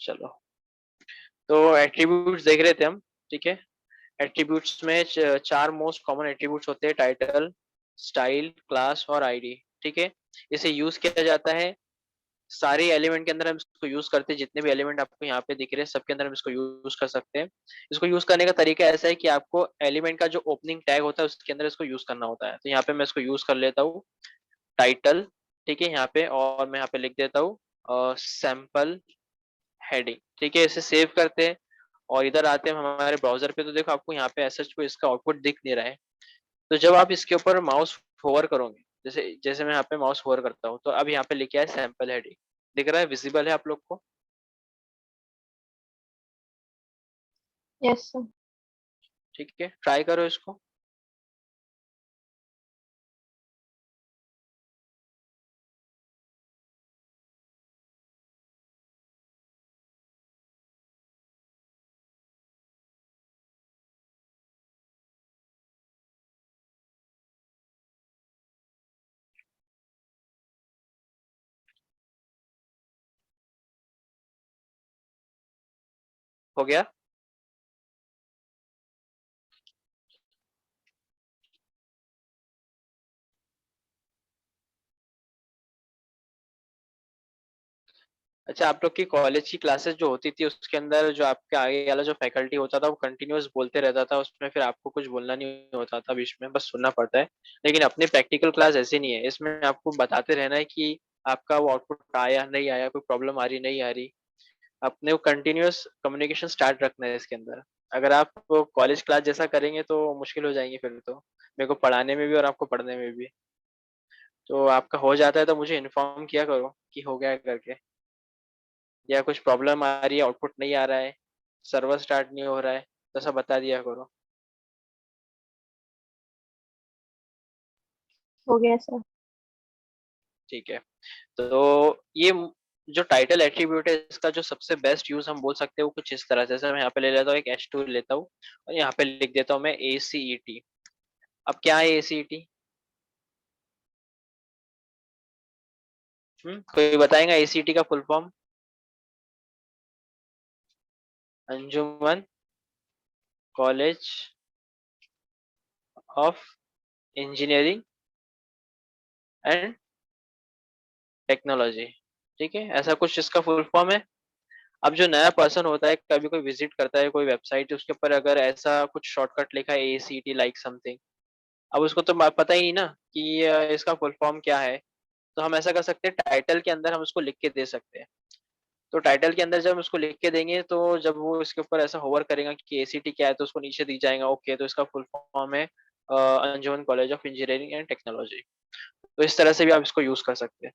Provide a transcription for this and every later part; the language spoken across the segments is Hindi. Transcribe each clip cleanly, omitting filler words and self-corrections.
चलो, तो एट्रीब्यूट्स देख रहे थे हम। ठीक है। एट्रीब्यूट्स में चार मोस्ट कॉमन एट्रीब्यूट्स होते हैं: टाइटल, स्टाइल, क्लास और आईडी। ठीक है। इसे यूज किया जाता है सारे एलिमेंट के अंदर। हम इसको यूज करते हैं, जितने भी एलिमेंट आपको यहाँ पे दिख रहे हैं सबके अंदर हम इसको यूज कर सकते हैं। इसको यूज करने का तरीका ऐसा है कि आपको एलिमेंट का जो ओपनिंग टैग होता है उसके अंदर इसको यूज करना होता है। तो यहाँ पे मैं इसको यूज कर लेता हूँ, टाइटल। ठीक है, यहाँ पे, और मैं यहाँ पे लिख देता हूँ सैंपल हेडिंग। ठीक है, इसे सेव करते हैं और इधर आते हैं हम हमारे ब्राउजर पे। तो देखो आपको यहाँ पे ऐसा कोई इसका आउटपुट दिख नहीं रहा है। तो जब आप इसके ऊपर माउस होवर करोगे, जैसे जैसे मैं यहाँ पे माउस होवर करता हूँ, तो अब यहाँ पे लिखा है सैंपल हेडिंग। दिख रहा है, विजिबल है आप लोग को? Yes sir. ठीक है, ट्राई करो इसको। हो गया? अच्छा, आप लोग की कॉलेज की क्लासेस जो होती थी उसके अंदर जो आपके आगे वाला जो फैकल्टी होता था वो कंटिन्यूअस बोलते रहता था, उसमें फिर आपको कुछ बोलना नहीं होता था बीच में, बस सुनना पड़ता है। लेकिन अपनी प्रैक्टिकल क्लास ऐसी नहीं है, इसमें आपको बताते रहना है कि आपका वो आउटपुट आया नहीं आया, कोई प्रॉब्लम आ रही नहीं आ रही। अपने को कंटिन्यूअस कम्युनिकेशन स्टार्ट रखना है इसके अंदर। अगर आप कॉलेज क्लास जैसा करेंगे तो मुश्किल हो जाएंगे फिर तो, मेरे को पढ़ाने में भी और आपको पढ़ने में भी। तो आपका हो जाता है तो मुझे इन्फॉर्म किया करो कि हो गया है करके, या कुछ प्रॉब्लम आ रही है, आउटपुट नहीं आ रहा है, सर्वर स्टार्ट नहीं हो रहा है, तो सब बता दिया करो। हो गया सर। ठीक है। तो ये जो टाइटल एट्रीब्यूट है इसका जो सबसे बेस्ट यूज हम बोल सकते हैं वो कुछ इस तरह से, जैसे मैं यहाँ पे ले लेता हूँ एक H2 लेता हूँ और यहाँ पे लिख देता हूँ मैं ACET। अब क्या है ACET? कोई बताएगा ACET का full form? Anjuman college of engineering and technology. ठीक है, ऐसा कुछ इसका फुल फॉर्म है। अब जो नया पर्सन होता है, कभी कोई विजिट करता है कोई वेबसाइट, उसके ऊपर अगर ऐसा कुछ शॉर्टकट लिखा है ACT लाइक समथिंग, अब उसको तो पता ही नहीं ना कि इसका फुल फॉर्म क्या है। तो हम ऐसा कर सकते हैं, टाइटल के अंदर हम उसको लिख के दे सकते हैं। तो टाइटल के अंदर जब हम उसको लिख के देंगे तो जब वो इसके ऊपर ऐसा होवर करेगा कि ACT क्या है, तो उसको नीचे दी जाएगा ओके तो इसका फुल फॉर्म है Anjuman college of engineering and technology. तो इस तरह से भी आप इसको यूज कर सकते हैं।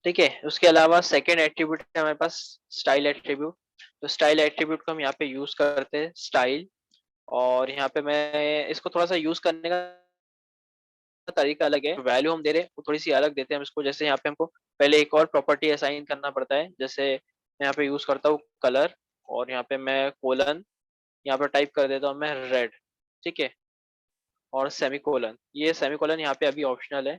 ठीक है, उसके अलावा सेकेंड एट्रीब्यूट है हमारे पास, स्टाइल एट्रीब्यूट। तो स्टाइल एट्रीब्यूट को हम यहाँ पे यूज करते हैं, स्टाइल। और यहाँ पे मैं इसको थोड़ा सा यूज करने का तरीका अलग है, वैल्यू हम दे रहे हैं वो थोड़ी सी अलग देते हैं हम इसको। जैसे यहाँ पे हमको पहले एक और प्रॉपर्टी असाइन करना पड़ता है, जैसे मैं यहाँ पे यूज करता हूँ कलर, और यहाँ पे मैं कोलन, यहाँ पे टाइप कर देता हूँ मैं रेड। ठीक है, और सेमीकोलन, ये सेमीकोलन यहाँ पे अभी ऑप्शनल है,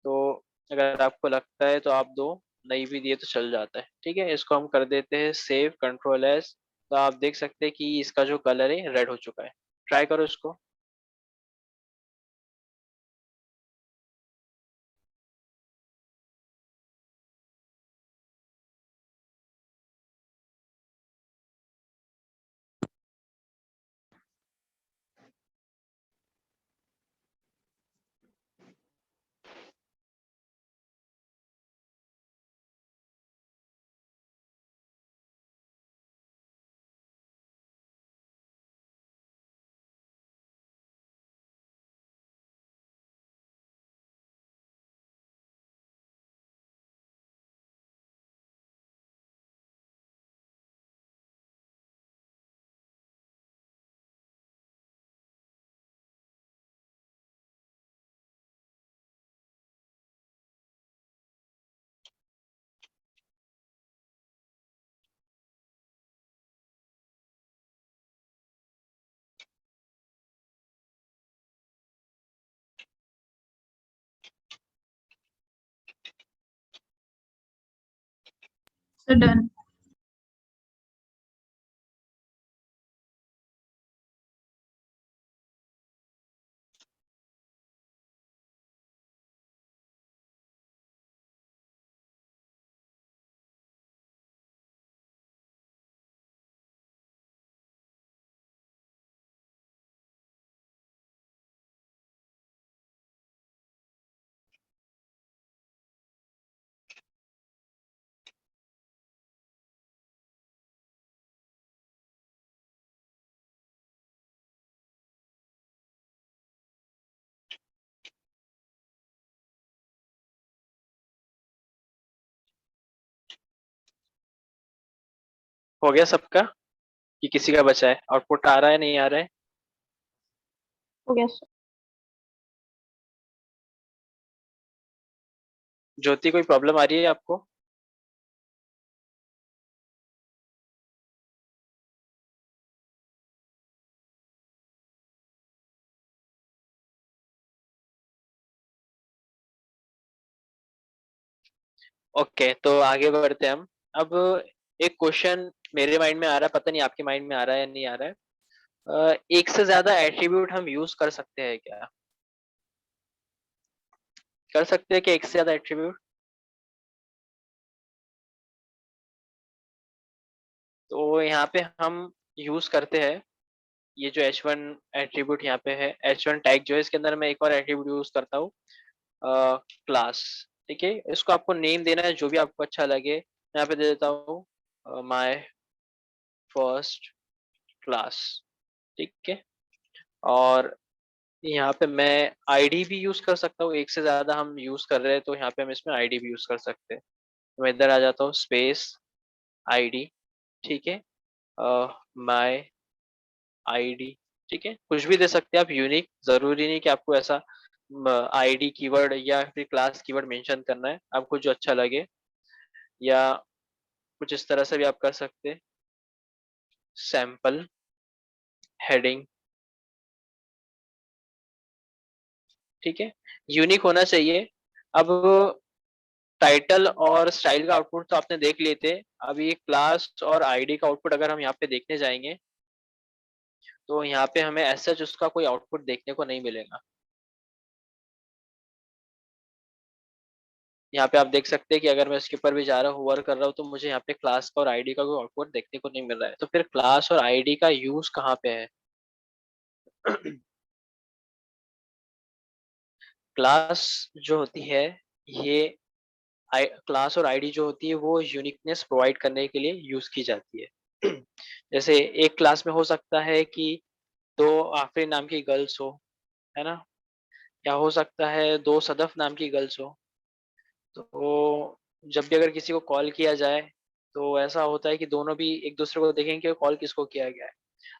तो अगर आपको लगता है तो आप दो, नहीं भी दिए तो चल जाता है। ठीक है, इसको हम कर देते हैं सेव, कंट्रोल एस। तो आप देख सकते हैं कि इसका जो कलर है रेड हो चुका है। ट्राई करो इसको। So done. हो गया सबका कि किसी का बचा है? आउटपुट आ रहा है, नहीं आ रहा है? हो गया सर। ज्योति, कोई प्रॉब्लम आ रही है आपको? ओके, तो आगे बढ़ते हैं हम। अब एक क्वेश्चन मेरे माइंड में आ रहा है, पता नहीं आपके माइंड में आ रहा है या नहीं आ रहा है। एक से ज्यादा एट्रीब्यूट हम यूज कर सकते हैं क्या? कर सकते हैं कि एक से ज्यादा एट्रीब्यूट? तो यहाँ पे हम यूज करते हैं ये जो H1 एट्रीब्यूट यहाँ पे है, H1 टैग जो है, इसके अंदर मैं एक और एट्रीब्यूट यूज करता हूँ, क्लास। ठीक है, इसको आपको नेम देना है जो भी आपको अच्छा लगे। यहाँ पे दे देता हूँ माय फर्स्ट क्लास। ठीक है, और यहाँ पे मैं आईडी भी यूज कर सकता हूँ। एक से ज्यादा हम यूज कर रहे हैं तो यहाँ पे हम इसमें आईडी भी यूज कर सकते हैं। तो मैं इधर आ जाता हूँ, स्पेस आईडी। ठीक है, माय आईडी। ठीक है, कुछ भी दे सकते हैं आप, यूनिक। जरूरी नहीं कि आपको ऐसा आईडी कीवर्ड या फिर क्लास कीवर्ड मेंशन करना है, आपको जो अच्छा लगे। या कुछ इस तरह से भी आप कर सकते हैं, सैंपल हेडिंग। ठीक है, यूनिक होना चाहिए। अब टाइटल और स्टाइल का आउटपुट तो आपने देख लिए थे। अब ये क्लास और आईडी का आउटपुट अगर हम यहाँ पे देखने जाएंगे तो यहाँ पे हमें ऐसा उसका कोई आउटपुट देखने को नहीं मिलेगा। यहाँ पे आप देख सकते हैं कि अगर मैं इसके ऊपर भी जा रहा हूँ, वर्क कर रहा हूँ, तो मुझे यहाँ पे क्लास का और आईडी का कोई आउटपुट देखने को नहीं मिल रहा है। तो फिर क्लास और आईडी का यूज कहाँ पे है? क्लास जो होती है, ये क्लास और आईडी जो होती है वो यूनिकनेस प्रोवाइड करने के लिए यूज की जाती है। जैसे एक क्लास में हो सकता है कि दो आफरीन नाम की गर्ल्स हो, है ना? या हो सकता है दो सदफ नाम की गर्ल्स हो। तो जब भी अगर किसी को कॉल किया जाए तो ऐसा होता है कि दोनों भी एक दूसरे को देखेंगे कि कॉल किसको किया गया है।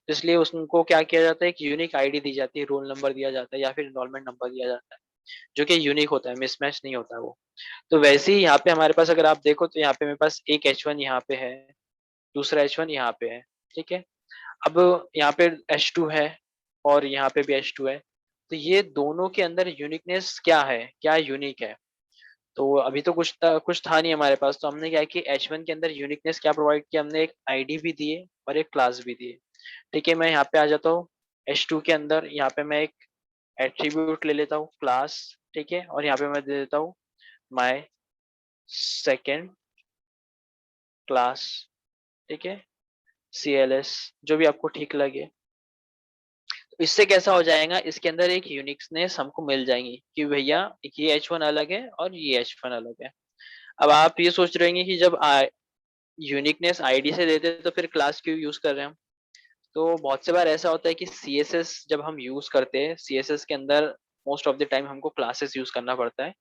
तो इसलिए उनको क्या किया जाता है, एक यूनिक आईडी दी जाती है, रोल नंबर दिया जाता है या फिर इनरोलमेंट नंबर दिया जाता है, जो कि यूनिक होता है, मिसमैच नहीं होता है वो। तो वैसे ही यहाँ पे हमारे पास अगर आप देखो तो यहाँ पे मेरे पास एक H1 यहाँ पे है, दूसरा H1 यहाँ पे है। ठीक है, अब यहाँ पे H2 है और यहाँ पे भी H2 है। तो ये दोनों के अंदर यूनिकनेस क्या है, क्या यूनिक है? तो अभी तो कुछ था नहीं हमारे पास, तो हमने क्या कि H1 के अंदर यूनिकनेस क्या प्रोवाइड किया, हमने एक आईडी भी दिए और एक क्लास भी दिए। ठीक है, मैं यहाँ पे आ जाता हूँ H2 के अंदर। यहाँ पे मैं एक एट्रीब्यूट ले लेता हूँ, क्लास। ठीक है, और यहाँ पे मैं दे देता हूँ माय सेकेंड क्लास। ठीक है, CLS, जो भी आपको ठीक लगे। तो इससे कैसा हो जाएगा, इसके अंदर एक यूनिकनेस हमको मिल जाएंगी कि भैया ये H1 अलग है और ये H1 अलग है। अब आप ये सोच रहे हैं कि जब यूनिकनेस आईडी से देते हैं तो फिर क्लास क्यों यूज कर रहे हैं हम? तो बहुत से बार ऐसा होता है कि CSS जब हम यूज करते हैं, CSS के अंदर मोस्ट ऑफ द टाइम हमको क्लासेस यूज करना पड़ता है।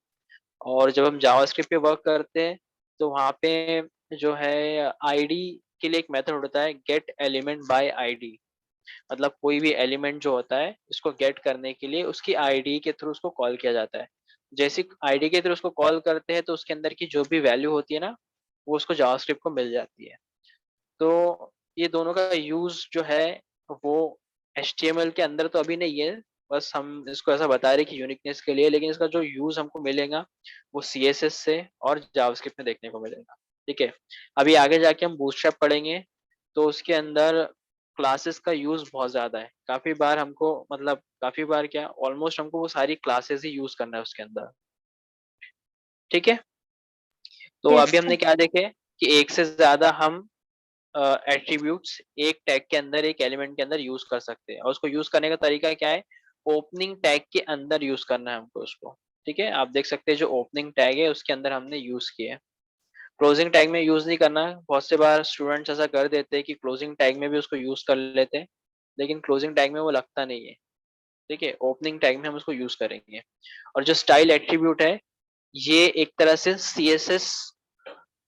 और जब हम जावास्क्रिप्ट पे वर्क करते हैं तो वहाँ पे जो है आईडी के लिए एक मेथड होता है, गेट एलिमेंट बाय आईडी। मतलब कोई भी एलिमेंट जो होता है इसको गेट करने के लिए उसकी आईडी के थ्रू उसको कॉल किया जाता है। जैसे आईडी के थ्रू उसको कॉल करते हैं तो उसके अंदर की जो भी वैल्यू होती है ना, वो उसको जावास्क्रिप्ट को मिल जाती है। तो ये दोनों का यूज जो है वो HTML के अंदर तो अभी नहीं है, बस हम इसको ऐसा बता रहे हैं कि यूनिकनेस के लिए, लेकिन इसका जो यूज हमको मिलेगा वो CSS से और जावास्क्रिप्ट में देखने को मिलेगा। ठीक है। अभी आगे जाके हम बूटस्ट्रैप पढ़ेंगे, तो उसके अंदर क्लासेस का यूज बहुत ज्यादा है। काफी बार हमको, मतलब काफी बार क्या, ऑलमोस्ट हमको वो सारी क्लासेस ही यूज करना है उसके अंदर। ठीक है। तो Yes, अभी sir. हमने क्या देखे कि एक से ज्यादा हम एट्रीब्यूट्स एक टैग के अंदर, एक एलिमेंट के अंदर यूज कर सकते हैं। और उसको यूज करने का तरीका क्या है, ओपनिंग टैग के अंदर यूज करना है हमको उसको। ठीक है, आप देख सकते हैं जो ओपनिंग टैग है उसके अंदर हमने यूज किया है। क्लोजिंग टैग में यूज नहीं करना है। बहुत से बार स्टूडेंट्स ऐसा कर देते हैं कि क्लोजिंग टैग में भी उसको यूज कर लेते हैं, लेकिन क्लोजिंग टैग में वो लगता नहीं है। ठीक है, ओपनिंग टैग में हम उसको यूज करेंगे। और जो स्टाइल एट्रीब्यूट है, ये एक तरह से सीएसएस,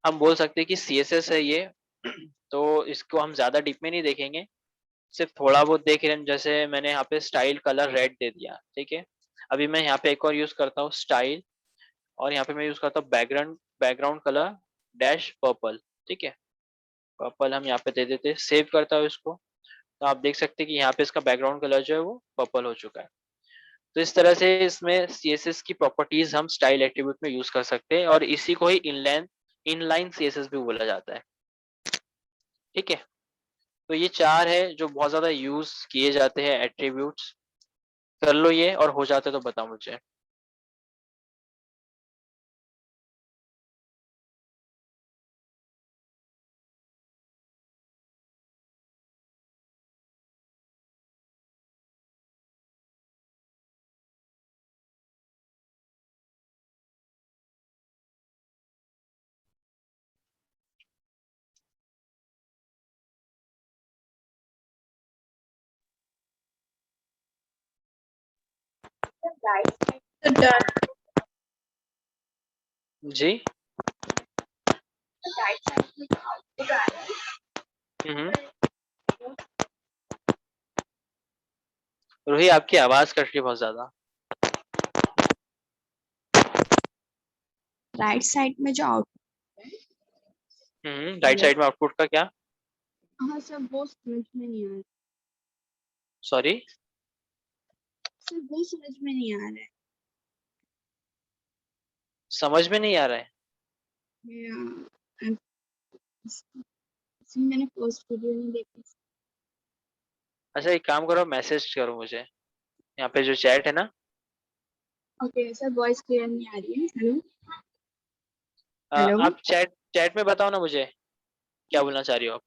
हम बोल सकते हैं कि सीएसएस है ये। तो इसको हम ज्यादा डीप में नहीं देखेंगे, सिर्फ थोड़ा बहुत देख रहे हैं। जैसे मैंने यहाँ पे स्टाइल कलर रेड दे दिया, ठीक है। अभी मैं यहाँ पे एक और यूज करता हूँ स्टाइल, और यहाँ पे मैं यूज करता हूँ background background colour dash purple. ठीक है, पर्पल हम यहाँ पे दे देते हैं। सेव करता हूँ इसको, तो आप देख सकते हैं कि यहाँ पे इसका बैकग्राउंड कलर जो है वो पर्पल हो चुका है। तो इस तरह से इसमें सीएसएस की प्रॉपर्टीज हम स्टाइल एट्रीब्यूट में यूज कर सकते हैं, और इसी को ही इनलाइन सीएसएस भी बोला जाता है। ठीक है। तो ये चार है जो बहुत ज्यादा यूज किए जाते हैं एट्रीब्यूट्स। कर लो ये, और हो जाते तो बताओ मुझे। So done. Ji. The right side में जो output आ रहा है, हम्म। रूही, आपकी आवाज कट रही है बहुत ज्यादा। राइट साइड में जो आउटपुट है, राइट मतलब साइड में आउटपुट का क्या? हाँ सर, वो समझ में नहीं आ रहा है। सॉरी। सर वो समझ में नहीं आ रहा है। समझ में नहीं आ रहा है? मैं इसमें मैंने फर्स्ट वीडियो नहीं देखी। अच्छा, एक काम करो, मैसेज करो मुझे यहाँ पे जो चैट है ना। ओके सर, वॉइस क्लियर नहीं आ रही है। Hello hello. आप चैट चैट में बताओ ना मुझे क्या बोलना चाह रही हो आप।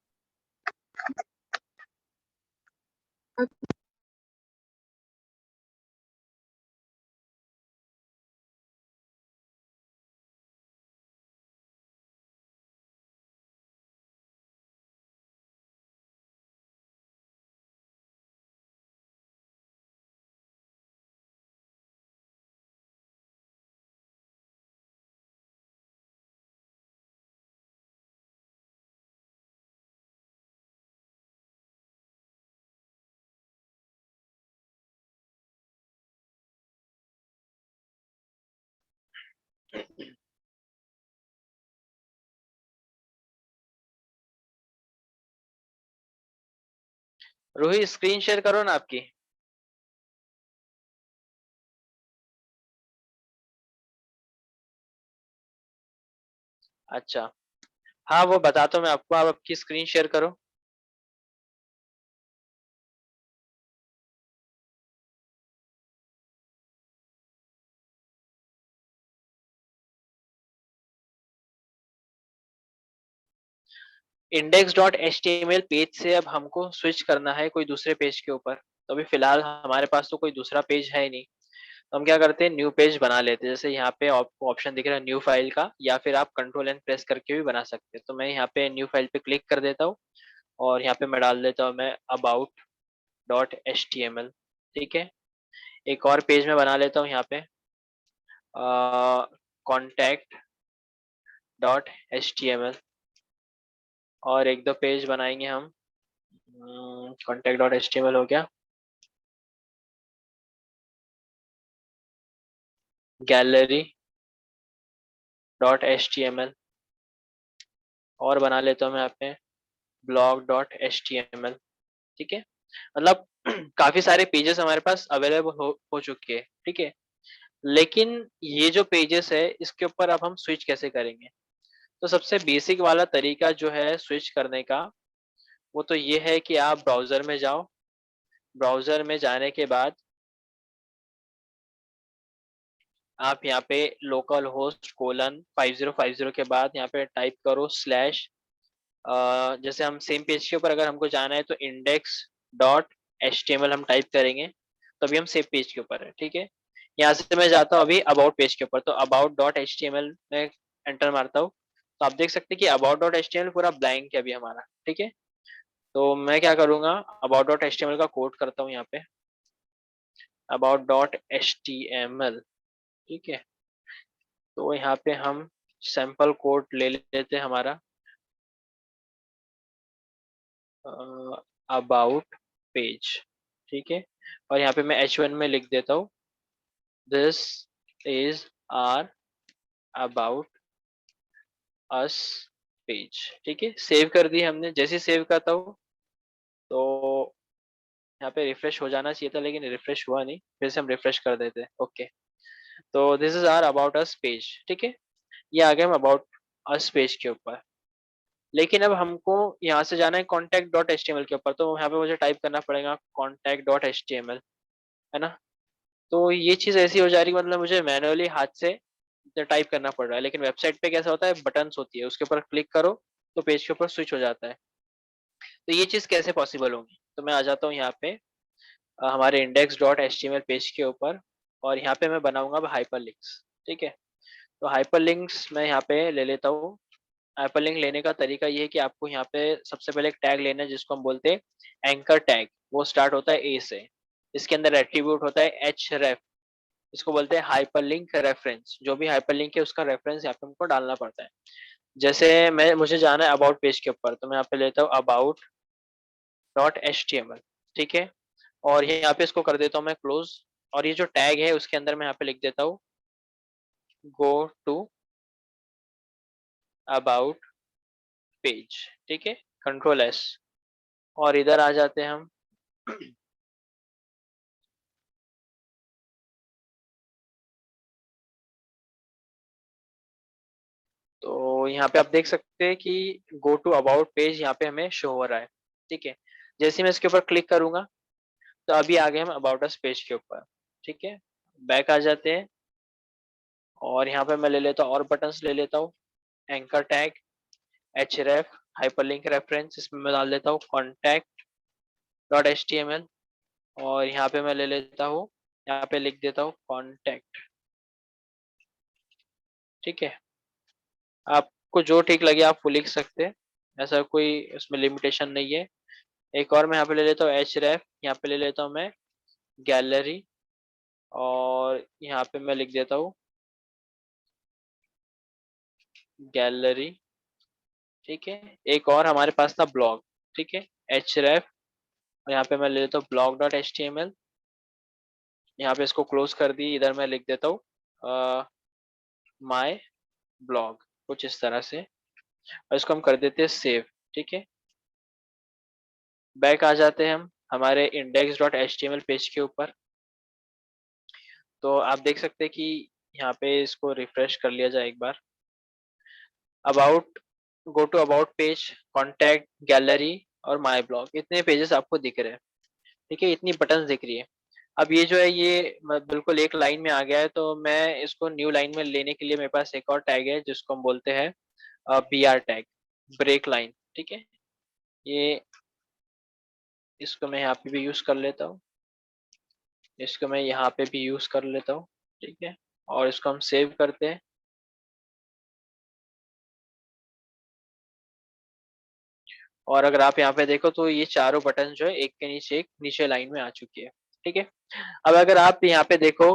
रूही, स्क्रीन शेयर करो ना आपकी। अच्छा, हाँ वो बताता हूँ मैं आपको, आप आपकी स्क्रीन शेयर करो। Index dot H T M L page से अब हमको स्विच करना है कोई दूसरे पेज के ऊपर। तो अभी फिलहाल हमारे पास तो कोई दूसरा पेज है ही नहीं। तो हम क्या करते हैं, न्यू पेज बना लेते हैं। जैसे यहाँ पे आपको ऑप्शन दिख रहा है न्यू फाइल का, या फिर आप कंट्रोल एंड प्रेस करके भी बना सकते हैं। तो मैं यहाँ पे न्यू फाइल पे क्लिक कर देता हूँ, और यहाँ पे मैं डाल देता हूँ मैं about dot H T M L. ठीक है। एक और पेज में बना लेता हूँ यहाँ पे contact dot H T M L. और एक दो पेज बनाएंगे हम। Contact dot H T M L हो गया। Gallery dot H T M L. और बना लेता हूँ मैं यहाँ पे blog dot H T M L. ठीक है। मतलब काफी सारे पेजेस हमारे पास अवेलेबल हो चुके हैं। ठीक है। लेकिन ये जो पेजेस है इसके ऊपर अब हम स्विच कैसे करेंगे? तो सबसे बेसिक वाला तरीका जो है स्विच करने का, वो तो ये है कि आप ब्राउज़र में जाओ, ब्राउज़र में जाने के बाद आप यहाँ पे लोकल होस्ट कोलन 5050 के बाद यहाँ पे टाइप करो स्लैश, जैसे हम सेम पेज के ऊपर अगर हमको जाना है तो इंडेक्स डॉट एचटीएमएल हम टाइप करेंगे, तो अभी हम सेम पेज के ऊपर है, ठीक है। यहाँ से मैं जाता हूँ अभी अबाउट पेज के ऊपर, तो अबाउट डॉट एचटीएमएल में एंटर मारता हूँ, तो आप देख सकते हैं कि अबाउट डॉट एचटीएमएल पूरा ब्लैंक है अभी हमारा, ठीक है। तो मैं क्या करूंगा, अबाउट डॉट एचटीएमएल का कोड करता हूँ यहाँ पे, अबाउट डॉट एचटीएमएल, ठीक है। तो यहाँ पे हम सैंपल कोड ले लेते हैं हमारा, अबाउट पेज, ठीक है। और यहाँ पे मैं H1 में लिख देता हूँ, this is our about us page, ठीक है। सेव कर दी हमने, जैसे सेव करता हूँ तो यहाँ पे रिफ्रेश हो जाना चाहिए था, लेकिन रिफ्रेश हुआ नहीं, फिर से हम रिफ्रेश कर देते हैं, ओके। तो this is our about us page, ठीक है। ये आ गए हम अबाउट अस पेज के ऊपर। लेकिन अब हमको यहाँ से जाना है contact dot H T M L के ऊपर, तो यहाँ पे मुझे टाइप करना पड़ेगा contact dot H T M L, है ना। तो ये चीज ऐसी हो जा रही है, मतलब मुझे मैनुअली हाथ से टाइप करना पड़ रहा है, लेकिन वेबसाइट पे कैसा होता है, बटन्स होती है, उसके ऊपर क्लिक करो तो पेज के ऊपर स्विच हो जाता है। तो ये चीज कैसे पॉसिबल होगी, तो मैं आ जाता हूँ यहाँ पे हमारे index dot H T M L page के ऊपर, और यहाँ पे मैं बनाऊंगा अब हाइपर लिंक्स, ठीक है। तो हाइपर लिंक्स मैं यहाँ पे ले लेता हूँ। हाइपरलिंक लेने का तरीका ये है कि आपको यहाँ पे सबसे पहले एक टैग लेना है जिसको हम बोलते हैं एंकर टैग, वो स्टार्ट होता है ए से। इसके अंदर एट्रीब्यूट होता है एच रेफ, इसको बोलते हैं हाइपरलिंक रेफरेंस, जो भी हाइपरलिंक है उसका रेफरेंस यहाँ पे हमको डालना पड़ता है। जैसे मैं मुझे जाना है अबाउट पेज के ऊपर, तो मैं यहाँ पे लेता हूँ about dot H T M L, ठीक है। और यहाँ पे इसको कर देता हूँ मैं क्लोज, और ये जो टैग है उसके अंदर मैं यहाँ पे लिख देता हूँ गो टू अबाउट पेज, ठीक है, कंट्रोल एस। और इधर आ जाते हैं हम तो यहाँ पे आप देख सकते हैं कि गो टू अबाउट पेज यहाँ पे हमें शो हो रहा है, ठीक है। जैसे मैं इसके ऊपर क्लिक करूंगा तो अभी आ गए हम अबाउट अस पेज के ऊपर, ठीक है। बैक आ जाते हैं, और यहाँ पे मैं ले लेता हूँ और बटन्स ले लेता हूँ, anchor tag, H ref, hyperlink reference, इसमें मैं डाल देता हूँ contact dot H T M L, और यहाँ पे मैं ले लेता हूँ, यहाँ पे लिख देता हूँ कॉन्टैक्ट, ठीक है। आपको जो ठीक लगे आप वो लिख सकते हैं, ऐसा कोई उसमें लिमिटेशन नहीं है। एक और मैं यहाँ पे ले लेता हूँ एच रेफ, यहाँ पे ले लेता हूँ मैं गैलरी, और यहाँ पे मैं लिख देता हूँ गैलरी, ठीक है। एक और हमारे पास था ब्लॉग, ठीक है, एच रेफ, और यहाँ पे मैं ले लेता हूँ blog dot H T M L, यहाँ पे इसको क्लोज कर दी, इधर मैं लिख देता हूँ माई ब्लॉग, कुछ इस तरह से, और इसको हम कर देते हैं सेव, ठीक है। बैक आ जाते हैं हम हमारे index dot H T M L page के ऊपर, तो आप देख सकते हैं कि यहाँ पे इसको रिफ्रेश कर लिया जाए एक बार, about, go to about page, contact, gallery और माई ब्लॉग, इतने पेजेस आपको दिख रहे हैं, ठीक है, इतनी बटन दिख रही है। अब ये जो है ये बिल्कुल एक लाइन में आ गया है, तो मैं इसको न्यू लाइन में लेने के लिए मेरे पास एक और टैग है जिसको हम बोलते हैं B R tag, break line, ठीक है। ये इसको मैं यहाँ पे भी यूज कर लेता हूँ, इसको मैं यहाँ पे भी यूज कर लेता हूँ, ठीक है। और इसको हम सेव करते हैं, और अगर आप यहाँ पे देखो तो ये चारों बटन जो है एक के नीचे एक नीचे लाइन में आ चुकी है, ठीक है। अब अगर आप यहाँ पे देखो,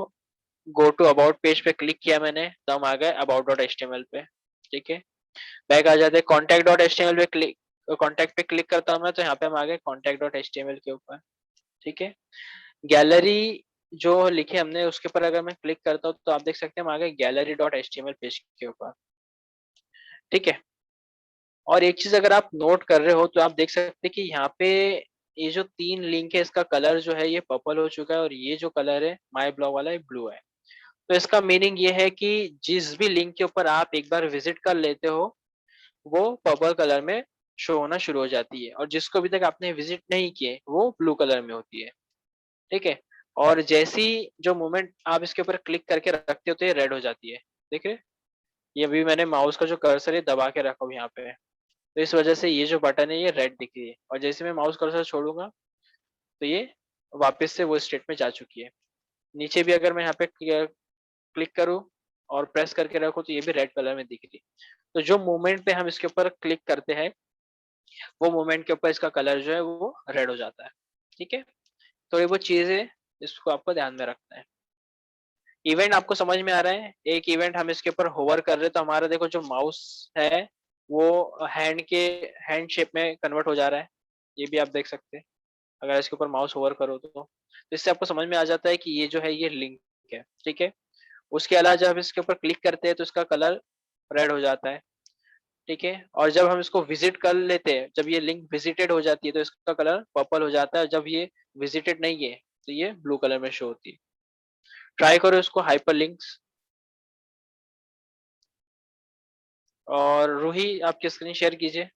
गो टू अबाउट पेज पे क्लिक किया मैंने तो हम आ गए about dot H T M L पे, ठीक है। बैक आ जाते हैं contact dot H T M L पे क्लिक, कॉन्टैक्ट पे क्लिक करता हूँ मैं, तो यहाँ पे हम आ गए contact dot H T M L के ऊपर, ठीक है। गैलरी जो लिखे हमने उसके ऊपर अगर मैं क्लिक करता हूँ तो आप देख सकते हैं हम आ गए gallery dot H T M L page के ऊपर, ठीक है। और एक चीज अगर आप नोट कर रहे हो तो आप देख सकते हैं कि यहाँ पे ये जो तीन लिंक है इसका कलर जो है ये पर्पल हो चुका है, और ये जो कलर है माई ब्लॉग वाला ये ब्लू है। तो इसका मीनिंग ये है कि जिस भी लिंक के ऊपर आप एक बार विजिट कर लेते हो वो पर्पल कलर में शो होना शुरू हो जाती है, और जिसको अभी तक आपने विजिट नहीं किए वो ब्लू कलर में होती है। ठीक है। और जैसी जो मोमेंट आप इसके ऊपर क्लिक करके रखते हो तो ये रेड हो जाती है। देख रहे हैं? ये अभी मैंने माउस का जो कर्सर है दबा के रखा हूँ यहाँ पे, तो इस वजह से ये जो बटन है ये रेड दिख रही है, और जैसे मैं माउस कर्सर छोड़ूंगा तो ये वापस से वो स्टेट में जा चुकी है। नीचे भी अगर मैं यहाँ पे क्लिक करूँ और प्रेस करके रखूँ तो ये भी रेड कलर में दिख रही है। तो जो मोमेंट पे हम इसके ऊपर क्लिक करते हैं वो मोमेंट के ऊपर इसका कलर जो है वो रेड हो जाता है। ठीक है। तो ये वो चीज है, इसको आपको ध्यान में रखना है। इवेंट आपको समझ में आ रहा है? एक इवेंट हम इसके ऊपर होवर कर रहे हैं तो हमारा देखो जो माउस है वो हैंड शेप में कन्वर्ट हो जा रहा है। ये भी आप देख सकते हैं अगर इसके ऊपर माउस होवर करो तो इससे आपको समझ में आ जाता है कि ये जो है ये लिंक है। ठीक है। उसके अलावा जब इसके ऊपर क्लिक करते हैं तो इसका कलर रेड हो जाता है। ठीक है। और जब हम इसको विजिट कर लेते हैं, जब ये लिंक विजिटेड हो जाती है तो इसका कलर पर्पल हो जाता है, और जब ये विजिटेड नहीं है तो ये ब्लू कलर में शो होती है। ट्राई करो इसको हाइपर लिंक्स। और रूही आपकी स्क्रीन शेयर कीजिए।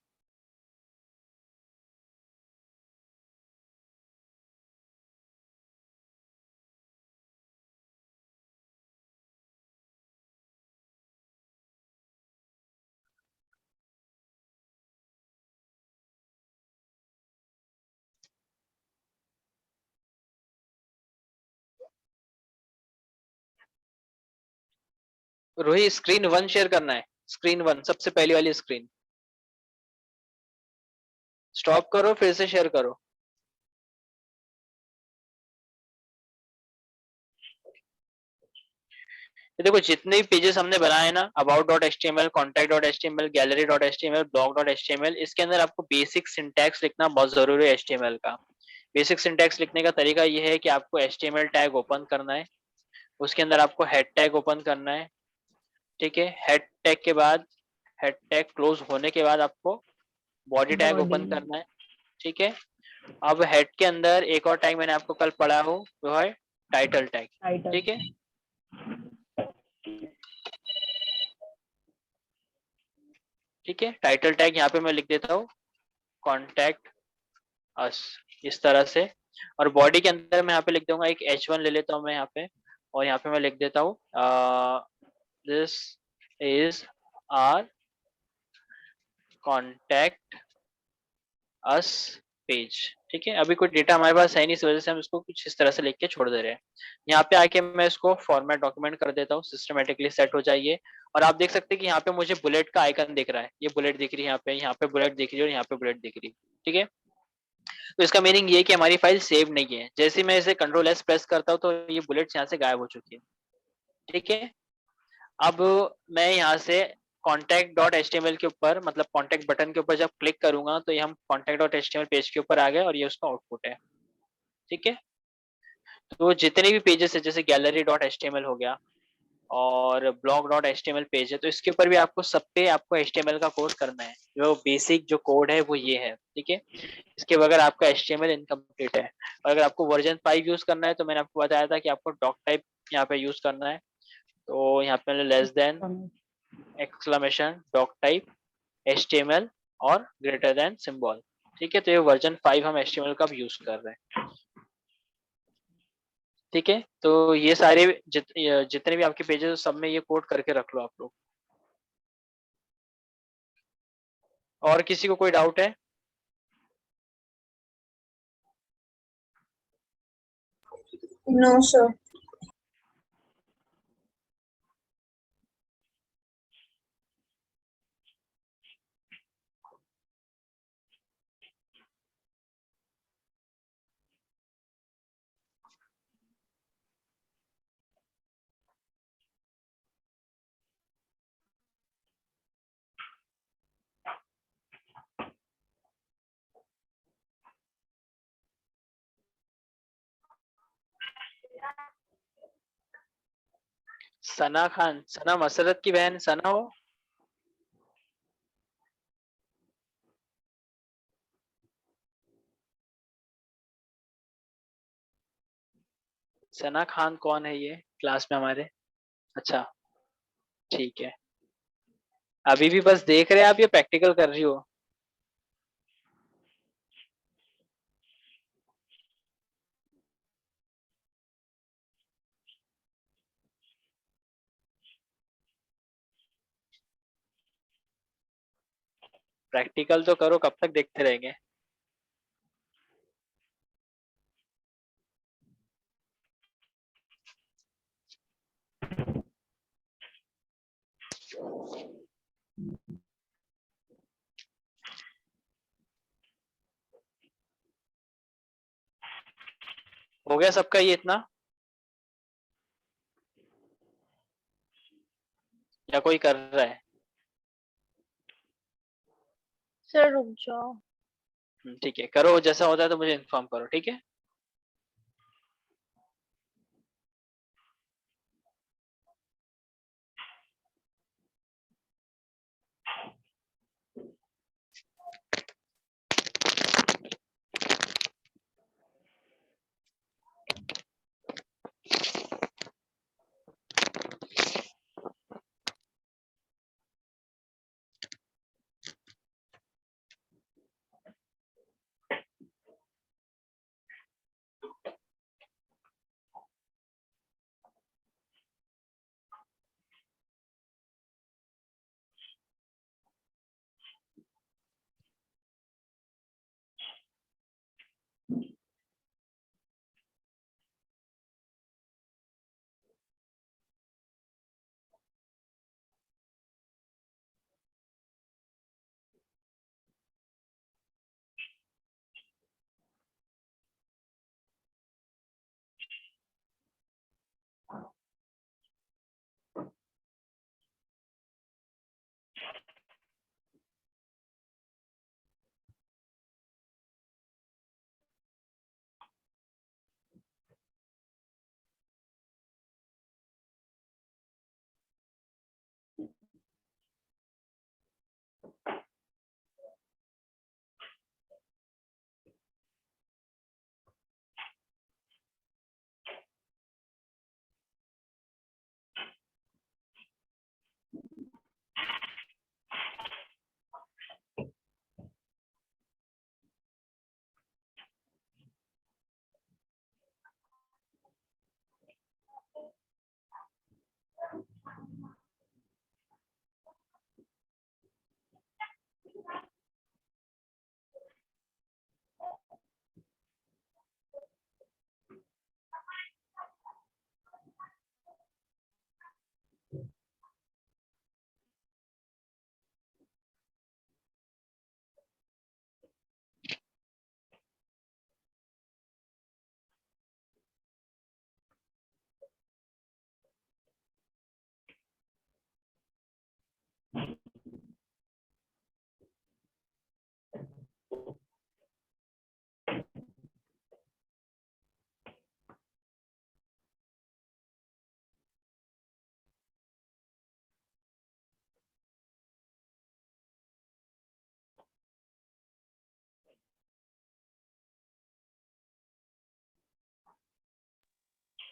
रूही स्क्रीन 1 शेयर करना है। स्क्रीन 1 सबसे पहली वाली स्क्रीन। स्टॉप करो फिर से शेयर करो। ये देखो जितने भी पेजेस हमने बनाए ना, about dot H T M L, contact dot H T M L, gallery dot H T M L, blog dot H T M L, इसके अंदर आपको बेसिक सिंटैक्स लिखना बहुत जरूरी है एच टी एम एल का। बेसिक सिंटैक्स लिखने का तरीका ये है कि आपको H T M L tag open करना है, उसके अंदर आपको हेड टैग ओपन करना है। ठीक है। हेड टैग के बाद, हेड टैग क्लोज होने के बाद आपको बॉडी टैग बॉडी ओपन करना है। ठीक है। अब हेड के अंदर एक और टैग मैंने आपको कल पढ़ा हो, वो है टाइटल टैग। टाइटल। ठीक है। ठीक है। टाइटल टैग यहाँ पे मैं लिख देता हूँ कॉन्टैक्ट अस, इस तरह से। और बॉडी के अंदर मैं यहाँ पे लिख दूंगा एक H1 ले लेता हूँ मैं यहाँ पे, और यहाँ पे मैं लिख देता हूँ this is our contact us page. ठीक है। अभी कोई डेटा हमारे पास है नहीं, इस वजह से हम इसको कुछ इस तरह से लिख के छोड़ दे रहे हैं। यहाँ पे आके मैं इसको फॉर्मेट डॉक्यूमेंट कर देता हूँ, सिस्टमेटिकली सेट हो जाइए। और आप देख सकते हैं कि यहाँ पे मुझे बुलेट का आइकन दिख रहा है, ये बुलेट दिख रही है यहाँ पे बुलेट दिख रही है और यहाँ पे बुलेट दिख रही है। ठीक है। तो इसका मीनिंग ये है कि हमारी फाइल सेव नहीं है। जैसे ही मैं इसे कंट्रोल एस प्रेस करता हूँ तो ये बुलेट्स यहाँ से गायब हो चुकी है। ठीक है। अब मैं यहाँ से contact dot H T M L के ऊपर, मतलब कॉन्टैक्ट बटन के ऊपर जब क्लिक करूंगा तो ये हम contact dot H T M L page के ऊपर आ गए और ये उसका आउटपुट है। ठीक है। तो जितने भी पेजेस है जैसे gallery dot H T M L हो गया और blog dot H T M L page है, तो इसके ऊपर भी आपको सब पे आपको एच टी एम एल का कोड करना है। जो बेसिक जो कोड है वो ये है। ठीक है। इसके बगैर आपका H T M L incomplete है। और अगर आपको वर्जन 5 यूज करना है तो मैंने आपको बताया था कि आपको डॉक टाइप यहाँ पे यूज करना है। तो यहाँ पे मैंने less than exclamation doctype H T M L और ग्रेटर देन सिंबल। ठीक है। तो ये वर्जन 5 हम एच टी एम एल का यूज कर रहे हैं। ठीक है। तो ये सारे जितने भी आपके पेजेस सब में ये कोड करके रख लो आप लोग। और किसी को कोई डाउट है? No sir. सना खान, सना मसरत की बहन सना हो? सना खान कौन है ये क्लास में हमारे? अच्छा। ठीक है। अभी भी बस देख रहे हैं आप, ये प्रैक्टिकल कर रही हो? प्रैक्टिकल तो करो, कब तक देखते रहेंगे? हो गया सबका ये इतना, या कोई कर रहा है? सर रुक जाओ। ठीक है, करो, जैसा होता है तो मुझे इन्फॉर्म करो, ठीक है?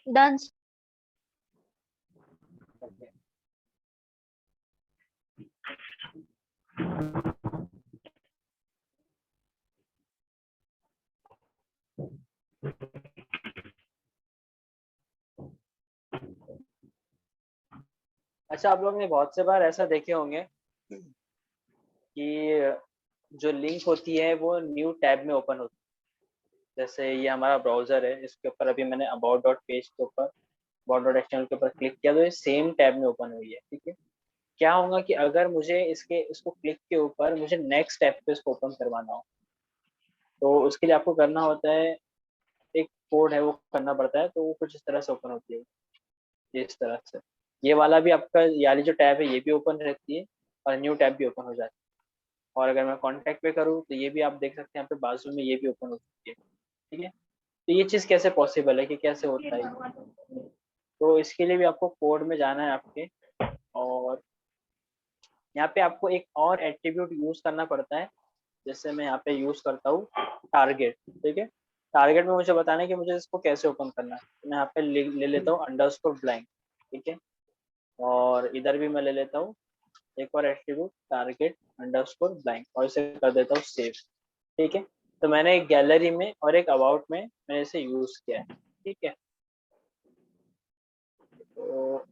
डन। अच्छा, आप लोग ने बहुत से बार ऐसा देखे होंगे कि जो लिंक होती है वो न्यू टैब में ओपन होती है। जैसे ये हमारा ब्राउजर है, इसके ऊपर अभी मैंने अबाउट डॉट पेज के ऊपर, अबाउट डॉट एचटीएमएल के ऊपर क्लिक किया तो ये सेम टैब में ओपन हुई है, ठीक है? क्या होगा कि अगर मुझे इसको क्लिक के ऊपर मुझे नेक्स्ट टैब पे इसको ओपन करवाना हो, तो उसके लिए आपको करना होता है, एक कोड है वो करना पड़ता है, तो वो कुछ इस तरह से ओपन होती है, ये इस तरह से। ये वाला भी आपका, ये वाली जो टैब है ये भी ओपन रहती है, और न्यू टैब भी ओपन हो जाती है। और अगर मैं कॉन्टैक्ट पे करूँ तो ये भी आप देख सकते हैं यहाँ पे बाजू में, ये भी ओपन हो सकती है, ठीक है? तो ये चीज़ कैसे पॉसिबल है, कि कैसे होता है ये? तो इसके लिए भी आपको कोड में जाना है आपके, और यहाँ पे आपको एक और एट्रीब्यूट यूज करना पड़ता है। जैसे मैं यहाँ पे यूज करता हूँ टारगेट, ठीक है? टारगेट में मुझे बताना है कि मुझे इसको कैसे ओपन करना है, तो मैं यहाँ पे ले लेता हूँ अंडरस्कोर ब्लैंक, ठीक है? और इधर भी मैं ले लेता हूँ एक और एट्रीब्यूट टारगेट अंडरस्कोर ब्लैंक, और इसे कर देता हूँ सेव। ठीक है, तो मैंने एक गैलरी में और एक अबाउट में मैंने इसे यूज किया है। ठीक है, तो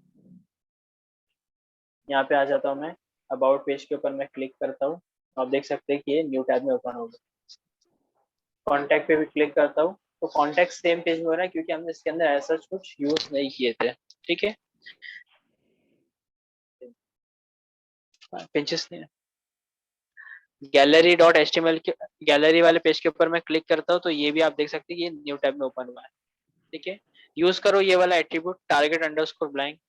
यहाँ पे आ जाता हूँ मैं, अबाउट पेज के ऊपर मैं क्लिक करता हूँ, आप देख सकते हैं कि ये न्यू टैब में ओपन हो गया। कॉन्टैक्ट पे भी क्लिक करता हूँ तो कॉन्टैक्ट सेम पेज में हो रहा है, क्योंकि हमने इसके अंदर ऐसा कुछ यूज नहीं किए थे। ठीक है, पिंचेस नहीं है। गैलरी डॉट एचटीएमएल के गैलरी वाले पेज के ऊपर मैं क्लिक करता हूँ तो ये भी आप देख सकते हैं कि ये न्यू टैब में ओपन हुआ है। ठीक है, यूज करो ये वाला एट्रीब्यूट टारगेट अंडरस्कोर ब्लैंक।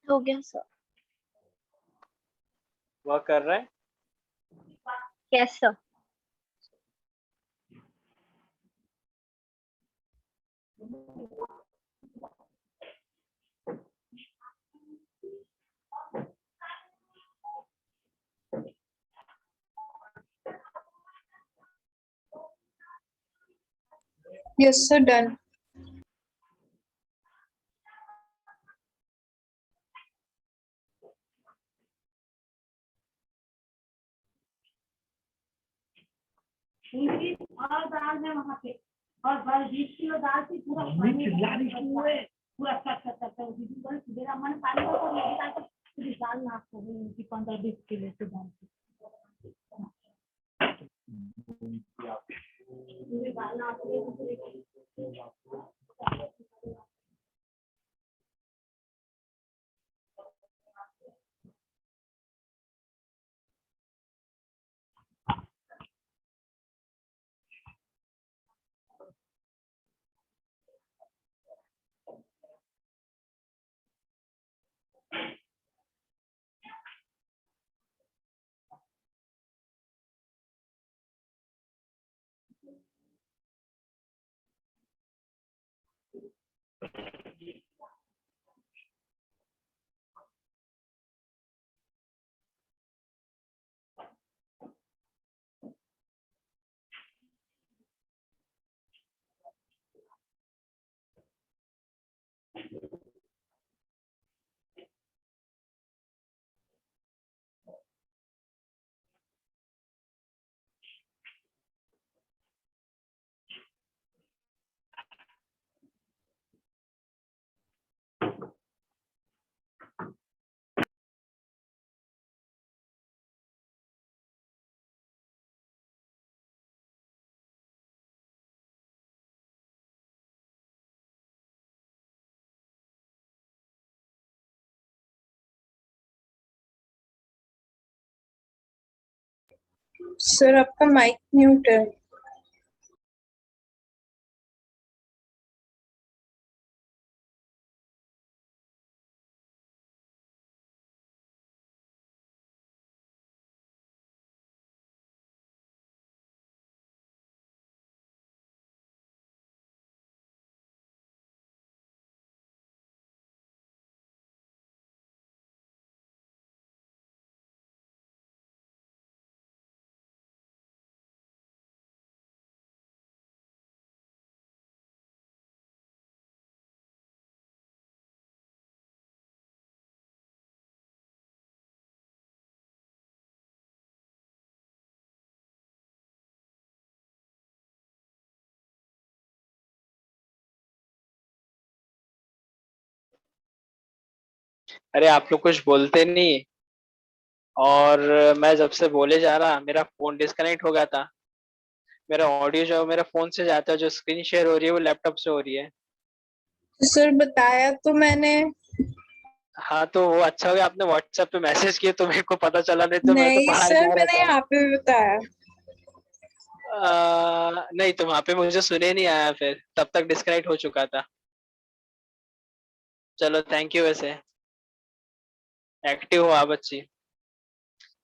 हो गया सर। वर्क कर रहा है। Yes sir. Yes, sir, done. और दाल है वहाँ पे, और 20 किलो दाल थी, पूरा पूरा मेरा मन पानी पूरी दाल नाश हो गई उनकी, 15-20 किलो की दाल थी, पूरी दाल नाश हो गई। सर आपका माइक म्यूट है। अरे आप लोग कुछ बोलते नहीं। और मैं जब से बोले जा रहा मेरा फोन डिस्कनेक्ट हो गया था। मेरा ऑडियो जो मेरा फोन से जाता है, जो स्क्रीन शेयर हो रही है वो लैपटॉप से हो रही है। तो सर बताया तो मैंने। हाँ तो वो अच्छा हो गया आपने व्हाट्सएप पे मैसेज किए तो मेरे को पता चला, नहीं तो मैं तो नहीं बाहर सर, जा रहा मैंने था। यहाँ पे भी बताया। नहीं तो वहां पे मुझे सुने नहीं आया, फिर तब तक डिस्कनेक्ट हो चुका था। चलो थैंक यू, वैसे एक्टिव हो आप, अच्छी।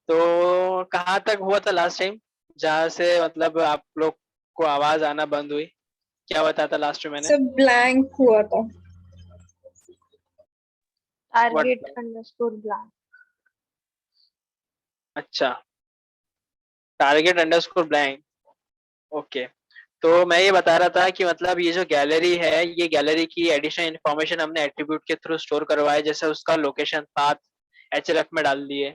तो कहाँ तक हुआ था लास्ट टाइम, जहाँ से मतलब आप लोग को आवाज आना बंद हुई? क्या बताया था लास्ट में मैंने? सब ब्लैंक हुआ था। व्हाट? Target underscore blank. अच्छा, टारगेट अंडरस्कोर ब्लैंक। ओके। तो मैं ये बता रहा था कि मतलब ये जो गैलरी है, ये गैलरी की एडिशनल इन्फॉर्मेशन हमने एट्रीब्यूट के थ्रू स्टोर करवाया, जैसे उसका लोकेशन पाथ href में डाल दिए,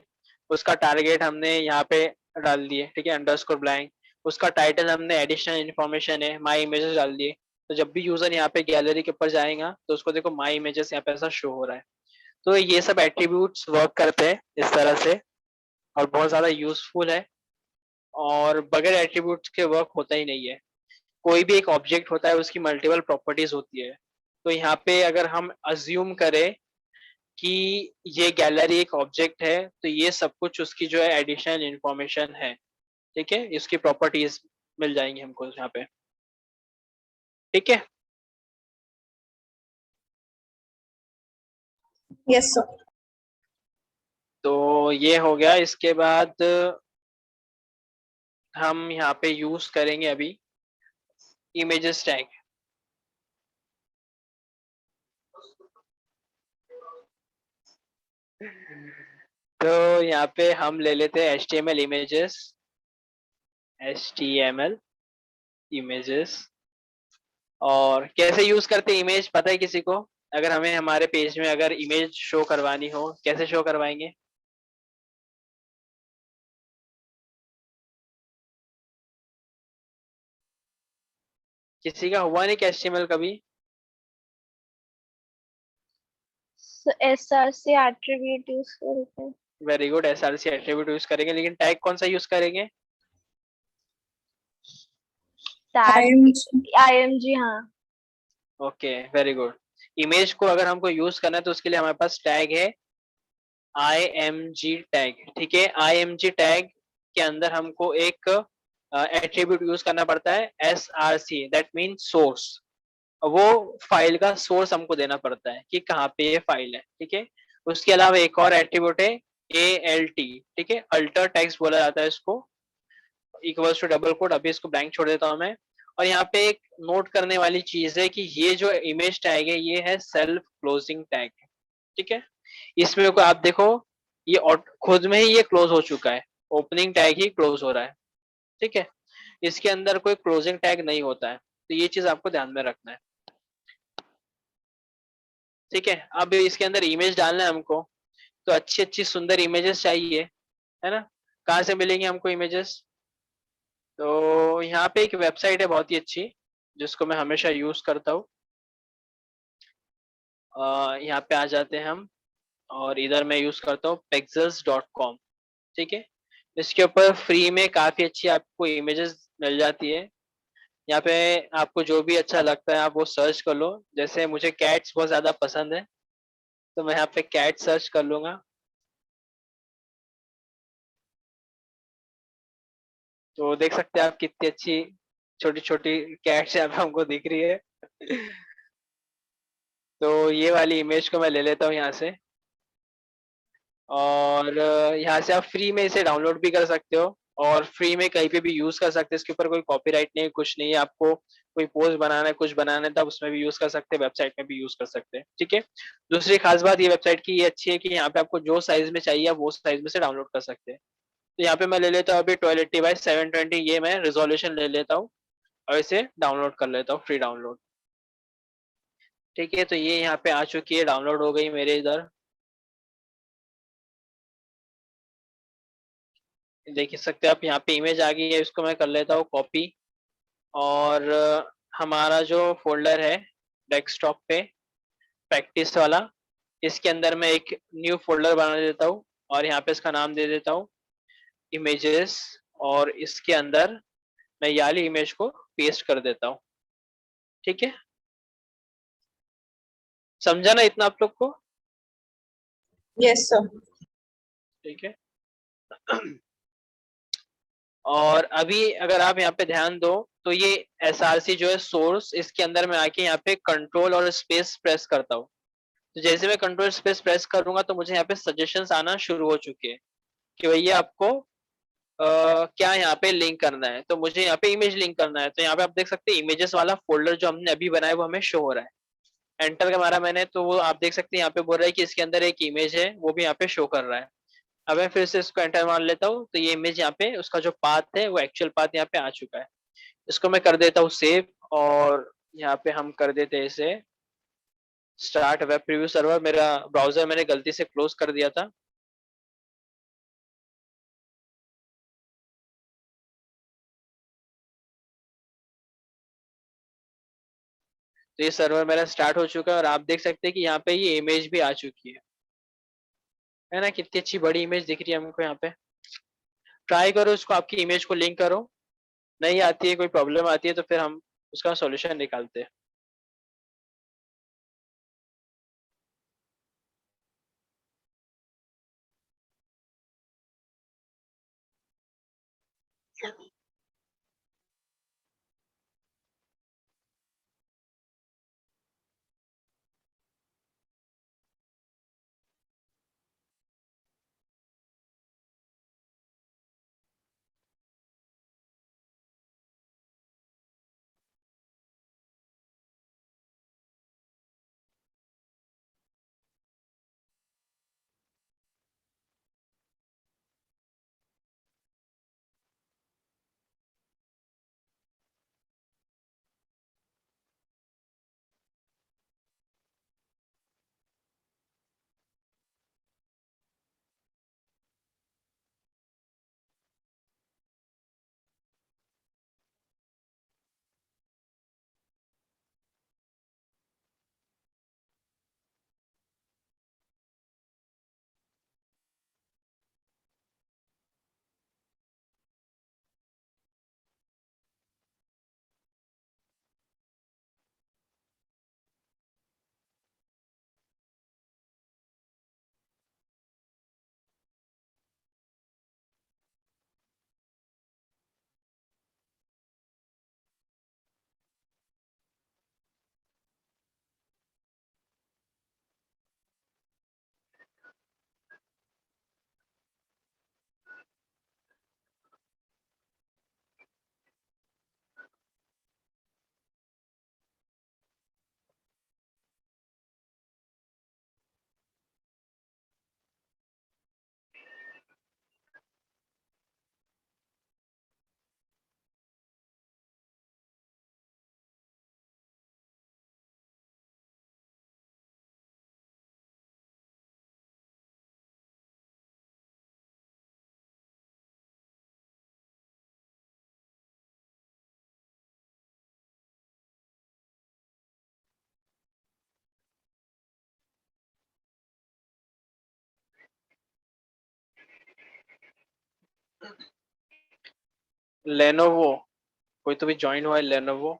उसका टारगेट हमने यहाँ पे डाल दिए, ठीक है, अंडरस्कोर ब्लैंक। उसका टाइटल हमने एडिशनल इन्फॉर्मेशन है माई इमेजेस डाल दिए। तो जब भी यूजर यहाँ पे गैलरी के ऊपर जाएगा तो उसको देखो माई इमेजेस यहाँ पे ऐसा शो हो रहा है। तो ये सब एट्रीब्यूट्स वर्क करते हैं इस तरह से, और बहुत ज्यादा यूजफुल है। और बगैर एट्रीब्यूट्स के वर्क होता ही नहीं है। कोई भी एक ऑब्जेक्ट होता है, उसकी मल्टीपल प्रॉपर्टीज होती है। तो यहाँ पे अगर हम अज्यूम करें कि ये गैलरी एक ऑब्जेक्ट है, तो ये सब कुछ उसकी जो है एडिशनल इंफॉर्मेशन है, ठीक है, इसकी प्रॉपर्टीज मिल जाएंगी हमको यहाँ पे, ठीक है। Yes sir. तो ये हो गया। इसके बाद हम यहाँ पे यूज करेंगे अभी इमेजेस टैग। तो यहाँ पे हम ले लेते हैं HTML इमेजेस, HTML इमेजेस। और कैसे यूज करते हैं इमेज, पता है किसी को? अगर हमें हमारे पेज में अगर इमेज शो करवानी हो, कैसे शो करवाएंगे? किसी का हुआ नहीं क्या HTML कभी? SRC एट्रीब्यूट यूज करते हैं। Very good, SRC attribute use करेंगे, लेकिन टैग कौन सा यूज करेंगे? Tag IMG। IMG, हाँ। Okay, very good. इमेज को अगर हमको यूज करना है तो उसके लिए हमारे पास टैग है IMG टैग, ठीक है। IMG टैग के अंदर हमको एक एट्रीब्यूट यूज करना पड़ता है, SRC, दैट मीन सोर्स। वो फाइल का सोर्स हमको देना पड़ता है कि कहाँ पे ये फाइल है, ठीक है। उसके अलावा एक और एट्रीब्यूट है ALT, ठीक है, अल्टर टेक्स्ट बोला जाता है इसको, इक्वल्स टू डबल कोट। अभी इसको ब्लैंक छोड़ देता हूँ मैं। और यहाँ पे एक नोट करने वाली चीज है कि ये जो इमेज टैग है ये है सेल्फ क्लोजिंग टैग, ठीक है। इसमें को आप देखो, ये खुद में ही ये क्लोज हो चुका है, ओपनिंग टैग ही क्लोज हो रहा है, ठीक है। इसके अंदर कोई क्लोजिंग टैग नहीं होता है, तो ये चीज आपको ध्यान में रखना है, ठीक है। अब इसके अंदर इमेज डालना है हमको, तो अच्छी अच्छी सुंदर इमेजेस चाहिए, है ना। कहाँ से मिलेंगे हमको इमेजेस? तो यहाँ पे एक वेबसाइट है बहुत ही अच्छी, जिसको मैं हमेशा यूज करता हूँ। यहाँ पे आ जाते हैं हम, और इधर मैं यूज करता हूँ pexels.com, ठीक है। इसके ऊपर फ्री में काफी अच्छी आपको इमेजेस मिल जाती है। यहाँ पे आपको जो भी अच्छा लगता है आप वो सर्च कर लो। जैसे मुझे कैट्स बहुत ज्यादा पसंद है, तो मैं यहाँ पे कैट सर्च कर लूंगा। तो देख सकते हैं आप कितनी अच्छी छोटी छोटी कैट्स यहाँ पे हमको दिख रही है। तो ये वाली इमेज को मैं ले लेता हूँ यहाँ से, और यहाँ से आप फ्री में इसे डाउनलोड भी कर सकते हो, और फ्री में कहीं पे भी यूज कर सकते हैं। इसके ऊपर कोई कॉपीराइट नहीं है, कुछ नहीं है। आपको कोई पोस्ट बनाना है, कुछ बनाना है, तो आप उसमें भी यूज कर सकते हैं, वेबसाइट में भी यूज कर सकते हैं, ठीक है। दूसरी खास बात ये वेबसाइट की ये अच्छी है कि यहाँ पे आपको जो साइज में चाहिए आप वो साइज में से डाउनलोड कर सकते हैं। तो यहाँ पे मैं ले लेता हूँ अभी 1280 बाई 720, ये मैं रिजोल्यूशन ले लेता हूँ, और इसे डाउनलोड कर लेता हूँ, फ्री डाउनलोड, ठीक है। तो ये यहाँ पे आ चुकी है, डाउनलोड हो गई मेरे इधर, देख सकते हैं आप। यहाँ पे इमेज आ गई है, इसको मैं कर लेता हूँ कॉपी। और हमारा जो फोल्डर है डेस्कटॉप पे, प्रैक्टिस वाला, इसके अंदर मैं एक न्यू फोल्डर बना देता हूँ, और यहाँ पे इसका नाम दे देता हूँ इमेजेस, और इसके अंदर मैं ये वाली इमेज को पेस्ट कर देता हूँ। ठीक है, समझा ना इतना आप लोग को? Yes, sir. ठीक है। और अभी अगर आप यहाँ पे ध्यान दो तो ये एसआरसी जो है सोर्स, इसके अंदर मैं आके यहाँ पे कंट्रोल और स्पेस प्रेस करता हूँ। तो जैसे मैं कंट्रोल स्पेस प्रेस करूंगा तो मुझे यहाँ पे सजेशंस आना शुरू हो चुके हैं कि भैया आपको क्या यहाँ पे लिंक करना है। तो मुझे यहाँ पे इमेज लिंक करना है, तो यहाँ पे आप देख सकते हैं इमेजेस वाला फोल्डर जो हमने अभी बनाया वो हमें शो हो रहा है। एंटर का मारा मैंने तो वो आप देख सकते हैं यहाँ पे बोल रहा है कि इसके अंदर एक इमेज है, वो भी यहाँ पे शो कर रहा है। अब मैं फिर से इसको एंटर मार लेता हूँ तो ये इमेज यहाँ पे उसका जो पाथ है वो एक्चुअल पाथ यहाँ पे आ चुका है। इसको मैं कर देता हूँ सेव, और यहाँ पे हम कर देते हैं इसे स्टार्ट वेब प्रीव्यू सर्वर। मेरा ब्राउजर मैंने गलती से क्लोज कर दिया था। तो ये सर्वर मेरा स्टार्ट हो चुका है और आप देख सकते हैं कि यहाँ पे ये इमेज भी आ चुकी है ना? कितनी अच्छी बड़ी इमेज दिख रही है हमको यहाँ पे। ट्राई करो इसको, आपकी इमेज को लिंक करो। नहीं आती है, कोई प्रॉब्लम आती है तो फिर हम उसका सॉल्यूशन निकालते हैं। लेनोवो, कोई तो भी ज्वाइन हुआ है लेनोवो।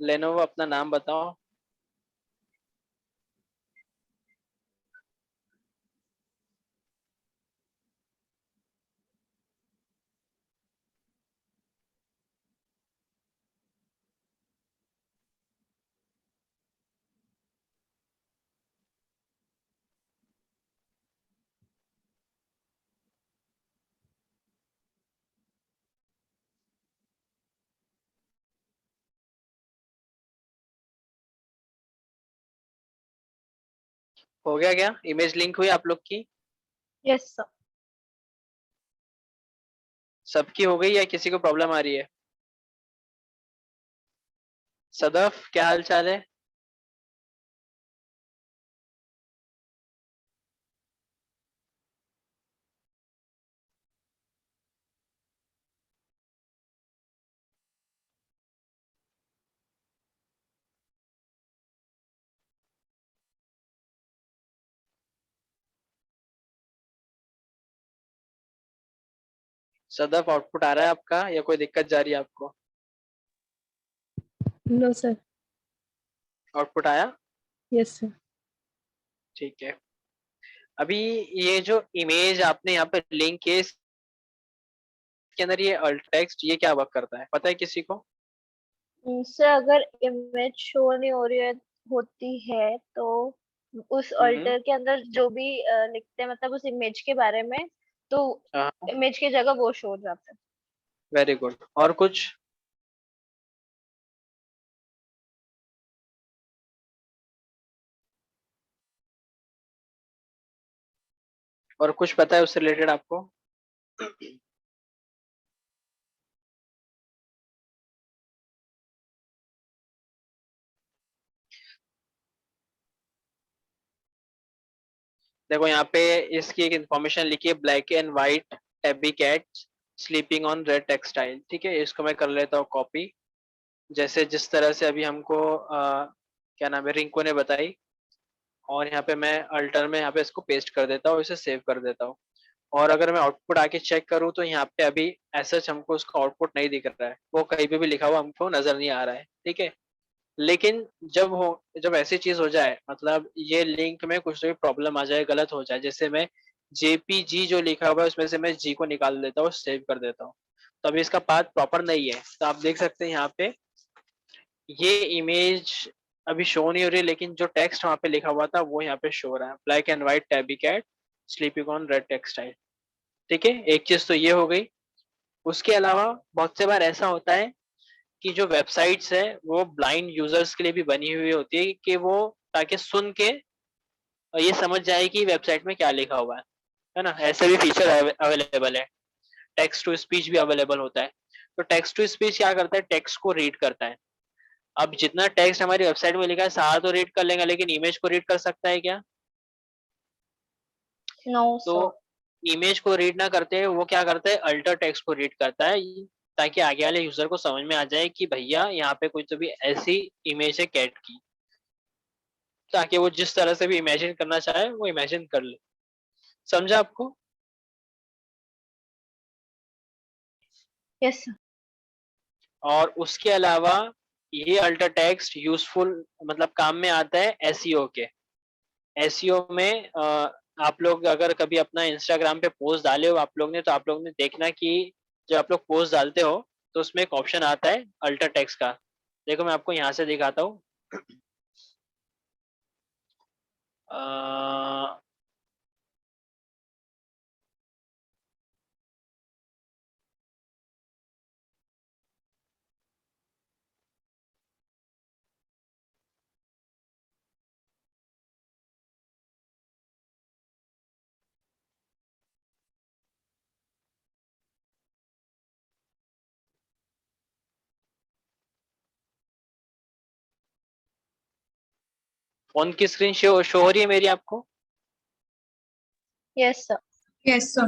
लेनोवो अपना नाम बताओ। हो गया क्या? इमेज लिंक हुई आप लोग की? Yes, sir. सबकी हो गई या किसी को प्रॉब्लम आ रही है? सदफ, क्या हाल चाल है? सदफ आउटपुट आ रहा है आपका या कोई दिक्कत जा रही है आपको? No sir. आउटपुट आया? Yes sir. ठीक है। अभी ये जो इमेज आपने यहाँ पे लिंक किए इसके अंदर ये अल्ट टेक्स्ट ये क्या वर्क करता है पता है किसी को? सर अगर इमेज शो नहीं हो रही है होती है तो उस ऑल्टर के अंदर जो भी लिखते हैं मतलब उस इमेज के बारे में, तो हाँ, इमेज की जगह वो शो हो जाता है। Very good. और कुछ? और कुछ पता है उससे रिलेटेड आपको? देखो यहाँ पे इसकी एक इंफॉर्मेशन लिखी है, black and white tabby cat sleeping on red textile. ठीक है, इसको मैं कर लेता हूँ कॉपी, जैसे जिस तरह से अभी हमको क्या नाम है रिंको ने बताई। और यहाँ पे मैं अल्टर में यहाँ पे इसको पेस्ट कर देता हूँ, इसे सेव कर देता हूँ। और अगर मैं आउटपुट आके चेक करूँ तो यहाँ पे अभी ऐसा हमको उसका आउटपुट नहीं दिख रहा है, वो कहीं पे भी लिखा हुआ हमको नजर नहीं आ रहा है। ठीक है, लेकिन जब ऐसी चीज हो जाए, मतलब ये लिंक में कुछ तो भी प्रॉब्लम आ जाए, गलत हो जाए, जैसे मैं जेपीजी जो लिखा हुआ है उसमें से मैं जी को निकाल देता हूँ, सेव कर देता हूँ, तो अभी इसका पाथ प्रॉपर नहीं है। तो आप देख सकते हैं यहाँ पे ये इमेज अभी शो नहीं हो रही, लेकिन जो टेक्स्ट वहां पे लिखा हुआ था वो यहाँ पे शो हो रहा है, black and white tabby cat sleeping on red textile. ठीक है, एक चीज तो ये हो गई। उसके अलावा बहुत से बार ऐसा होता है कि जो वेबसाइट्स है वो ब्लाइंड यूजर्स के लिए भी बनी हुई होती है, कि वो ताकि सुन के ये समझ जाए कि वेबसाइट में क्या लिखा हुआ है ना, ऐसे भी फीचर अवेलेबल है। टेक्स्ट टू स्पीच भी अवेलेबल होता है। तो टेक्स्ट टू स्पीच क्या करता है, टेक्स्ट को रीड करता है। अब जितना टेक्स्ट हमारी वेबसाइट में लिखा है सारा तो रीड कर लेगा, लेकिन इमेज को रीड कर सकता है क्या? नो तो सर। इमेज को रीड ना करते वो क्या करता है, अल्टर टेक्स्ट को रीड करता है, ताकि आगे वाले यूजर को समझ में आ जाए कि भैया यहाँ पे कोई तो भी ऐसी इमेज है कैट की, ताकि वो जिस तरह से भी इमेजिन करना चाहे वो इमेजिन कर ले। समझा आपको? Yes sir. और उसके अलावा ये अल्टर टेक्स्ट यूजफुल मतलब काम में आता है एसईओ के। एसईओ में आप लोग अगर कभी अपना इंस्टाग्राम पे पोस्ट डाले हो आप लोग ने, तो आप लोग ने देखना कि जब आप लोग पोस्ट डालते हो तो उसमें एक ऑप्शन आता है अल्टर टेक्स्ट का। देखो मैं आपको यहाँ से दिखाता हूँ। फोन की स्क्रीन शो हो रही है मेरी आपको? Yes sir. Yes, sir.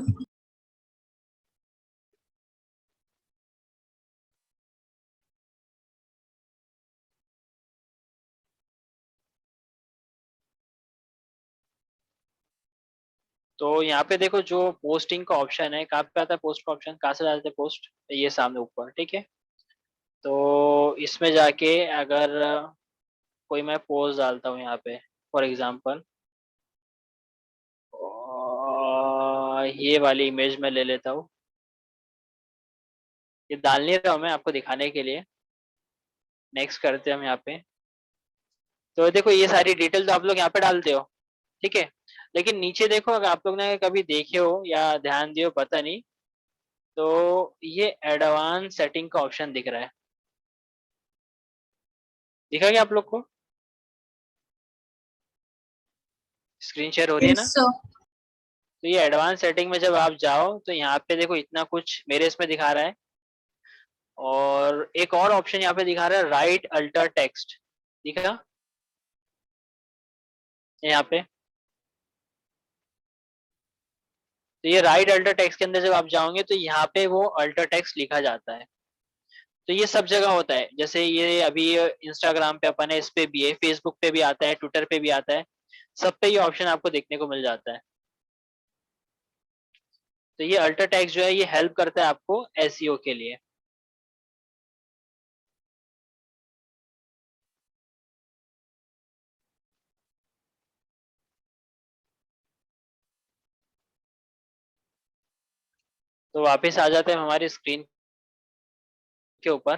तो यहाँ पे देखो जो पोस्टिंग का ऑप्शन है, कहाँ पे आता है पोस्ट का ऑप्शन, कहाँ से डालते हैं पोस्ट, ये सामने ऊपर। ठीक है, तो इसमें जाके अगर कोई मैं पोस्ट डालता हूँ यहाँ पे फॉर एग्जांपल, ये वाली इमेज में ले लेता हूँ, ये डाल नहीं रहा हूँ मैं आपको दिखाने के लिए। नेक्स्ट करते हैं हम यहाँ पे। तो देखो ये सारी डिटेल तो आप लोग यहाँ पे डालते हो, ठीक है, लेकिन नीचे देखो, अगर आप लोग ने कभी देखे हो या ध्यान दिए हो पता नहीं, तो ये एडवांस सेटिंग का ऑप्शन दिख रहा है, दिखा क्या आप लोग को? स्क्रीन शेयर हो रही है ना? Yes, sir. तो ये एडवांस सेटिंग में जब आप जाओ तो यहाँ पे देखो इतना कुछ मेरे इसमें दिखा रहा है, और एक और ऑप्शन यहाँ पे दिखा रहा है राइट अल्टर टेक्स्ट, दिखा यहाँ पे? तो ये राइट अल्टर टेक्स्ट के अंदर जब आप जाओगे तो यहाँ पे वो अल्टर टेक्स्ट लिखा जाता है। तो ये सब जगह होता है, जैसे ये अभी इंस्टाग्राम पे अपन है, इस पे भी है, फेसबुक पे भी आता है, ट्विटर पे भी आता है, सब पे ये ऑप्शन आपको देखने को मिल जाता है। तो ये अल्टर टेक्स्ट जो है ये हेल्प करता है आपको एसईओ के लिए। तो वापस आ जाते हैं हमारी स्क्रीन के ऊपर।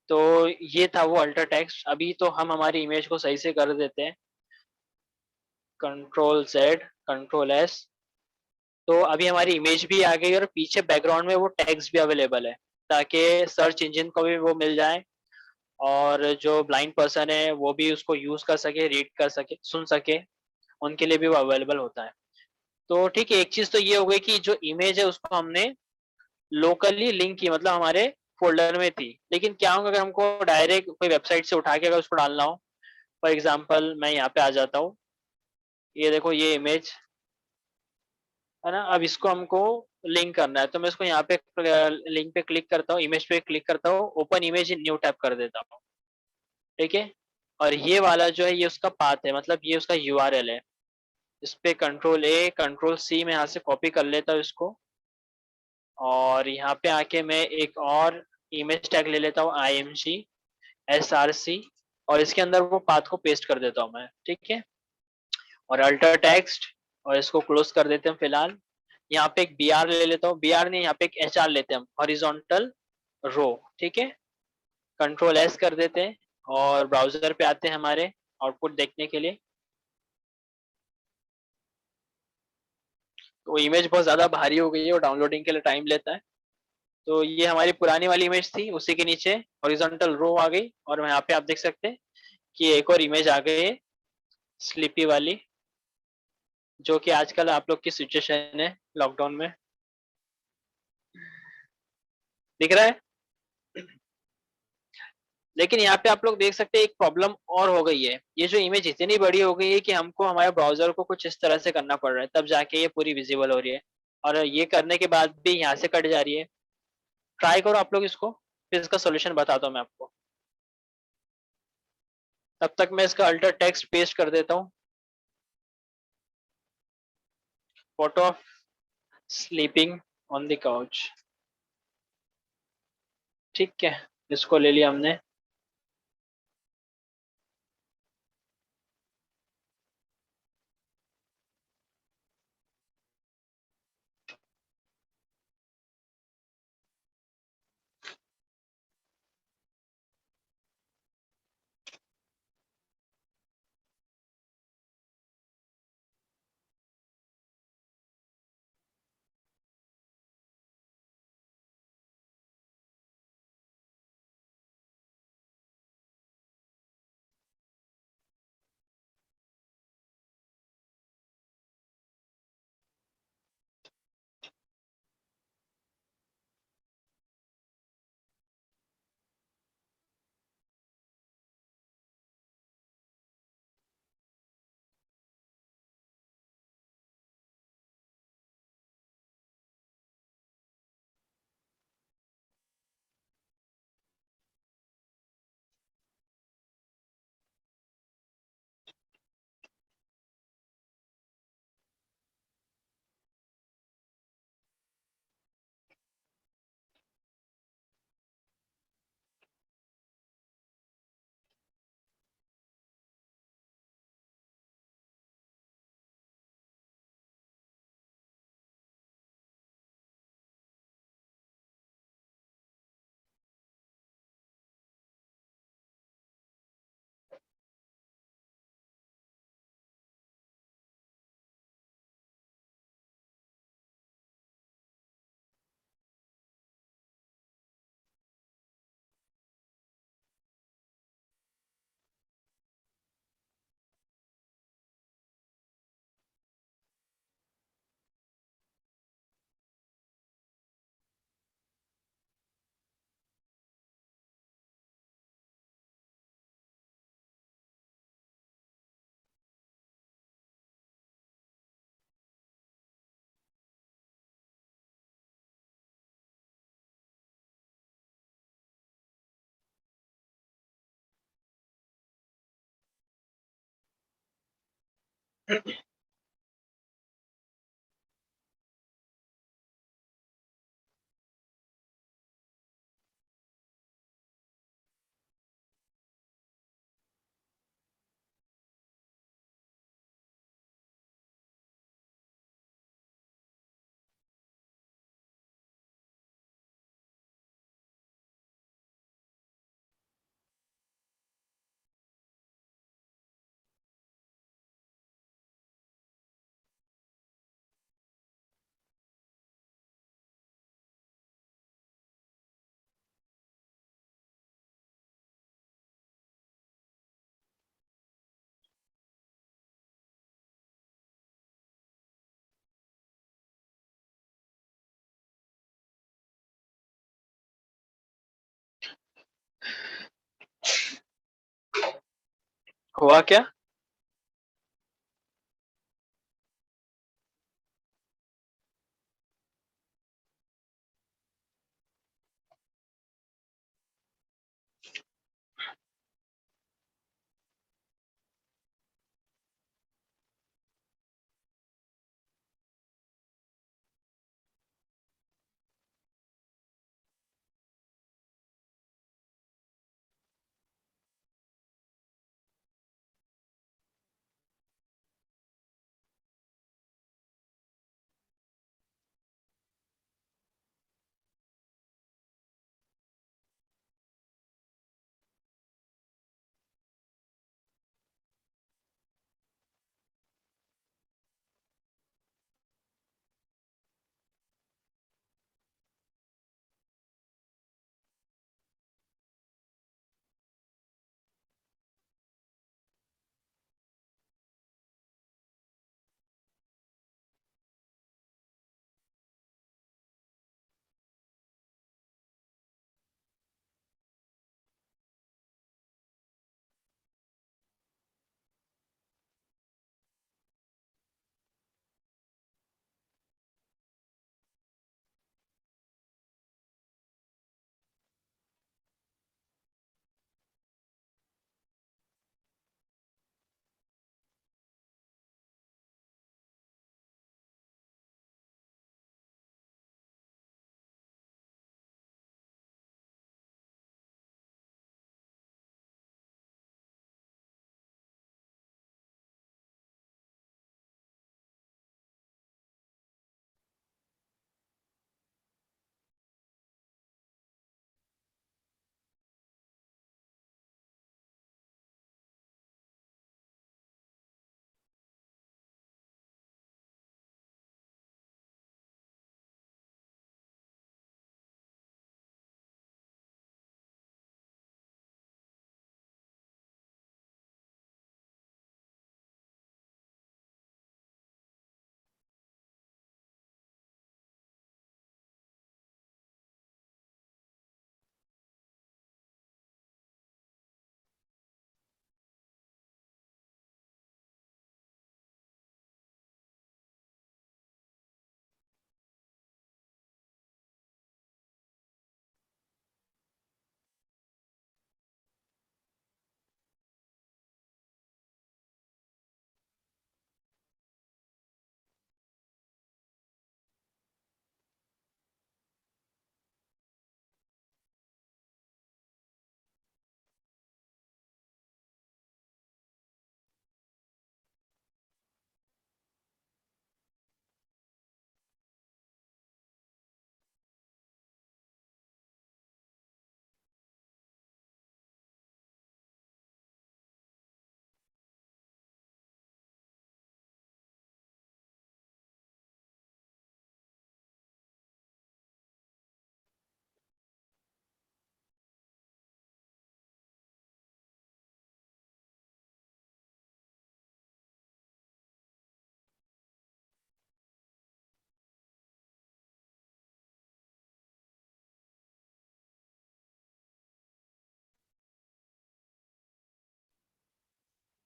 तो ये था वो अल्टर टेक्स्ट। अभी तो हम हमारी इमेज को सही से कर देते हैं, कंट्रोल जेड, कंट्रोल एस। तो अभी हमारी इमेज भी आ गई और पीछे बैकग्राउंड में वो टेक्स्ट भी अवेलेबल है, ताकि सर्च इंजन को भी वो मिल जाए और जो ब्लाइंड पर्सन है वो भी उसको यूज कर सके, रीड कर सके, सुन सके, उनके लिए भी वो अवेलेबल होता है। तो ठीक है, एक चीज तो ये हो गई कि जो इमेज है उसको हमने लोकली लिंक की, मतलब हमारे फोल्डर में थी। लेकिन क्या होगा अगर हमको डायरेक्ट कोई वेबसाइट से उठा के अगर उसको डालना हो। फॉर एग्जाम्पल मैं यहाँ पे आ जाता हूँ, ये देखो ये इमेज है ना। अब इसको हमको लिंक करना है, तो मैं इसको यहाँ पे लिंक पे क्लिक करता हूँ, इमेज पे क्लिक करता हूँ, open image in new tab कर देता हूँ। ठीक है। और ये वाला जो है ये उसका पाथ है, मतलब ये उसका यूआरएल है। इस पे कंट्रोल ए कंट्रोल सी में यहाँ से कॉपी कर लेता हूँ इसको, और यहाँ पे आके मैं एक और इमेज टैग ले लेता हूँ IMG SRC, और इसके अंदर वो पाथ को पेस्ट कर देता हूँ मैं। ठीक है। और अल्टर टेक्स्ट, और इसको क्लोज कर देते हैं फिलहाल। यहाँ पे एक BR ले लेता हूँ, BR नहीं, यहाँ पे एक HR लेते हैं हम, हॉरिजॉन्टल रो। ठीक है। कंट्रोल S कर देते हैं और ब्राउजर पे आते हैं हमारे आउटपुट देखने के लिए। तो इमेज बहुत ज्यादा भारी हो गई है और डाउनलोडिंग के लिए टाइम लेता है। तो ये हमारी पुरानी वाली इमेज थी, उसी के नीचे हॉरिजॉन्टल रो आ गई, और यहाँ पे आप देख सकते हैं कि एक और इमेज आ गई है, स्लीपी वाली, जो कि आजकल आप लोग की सिचुएशन है लॉकडाउन में। दिख रहा है। लेकिन यहाँ पे आप लोग देख सकते हैं एक प्रॉब्लम और हो गई है, ये जो इमेज इतनी बड़ी हो गई है कि हमको हमारे ब्राउजर को कुछ इस तरह से करना पड़ रहा है, तब जाके ये पूरी विजिबल हो रही है। और ये करने के बाद भी यहाँ से कट जा रही है। ट्राई करो आप लोग इसको, फिर इसका सोल्यूशन बताता हूँ मैं आपको। तब तक मैं इसका अल्टर टेक्स्ट पेस्ट कर देता हूँ। Photo of sleeping on the couch. ठीक है, इसको ले लिया हमने। हुआ क्या?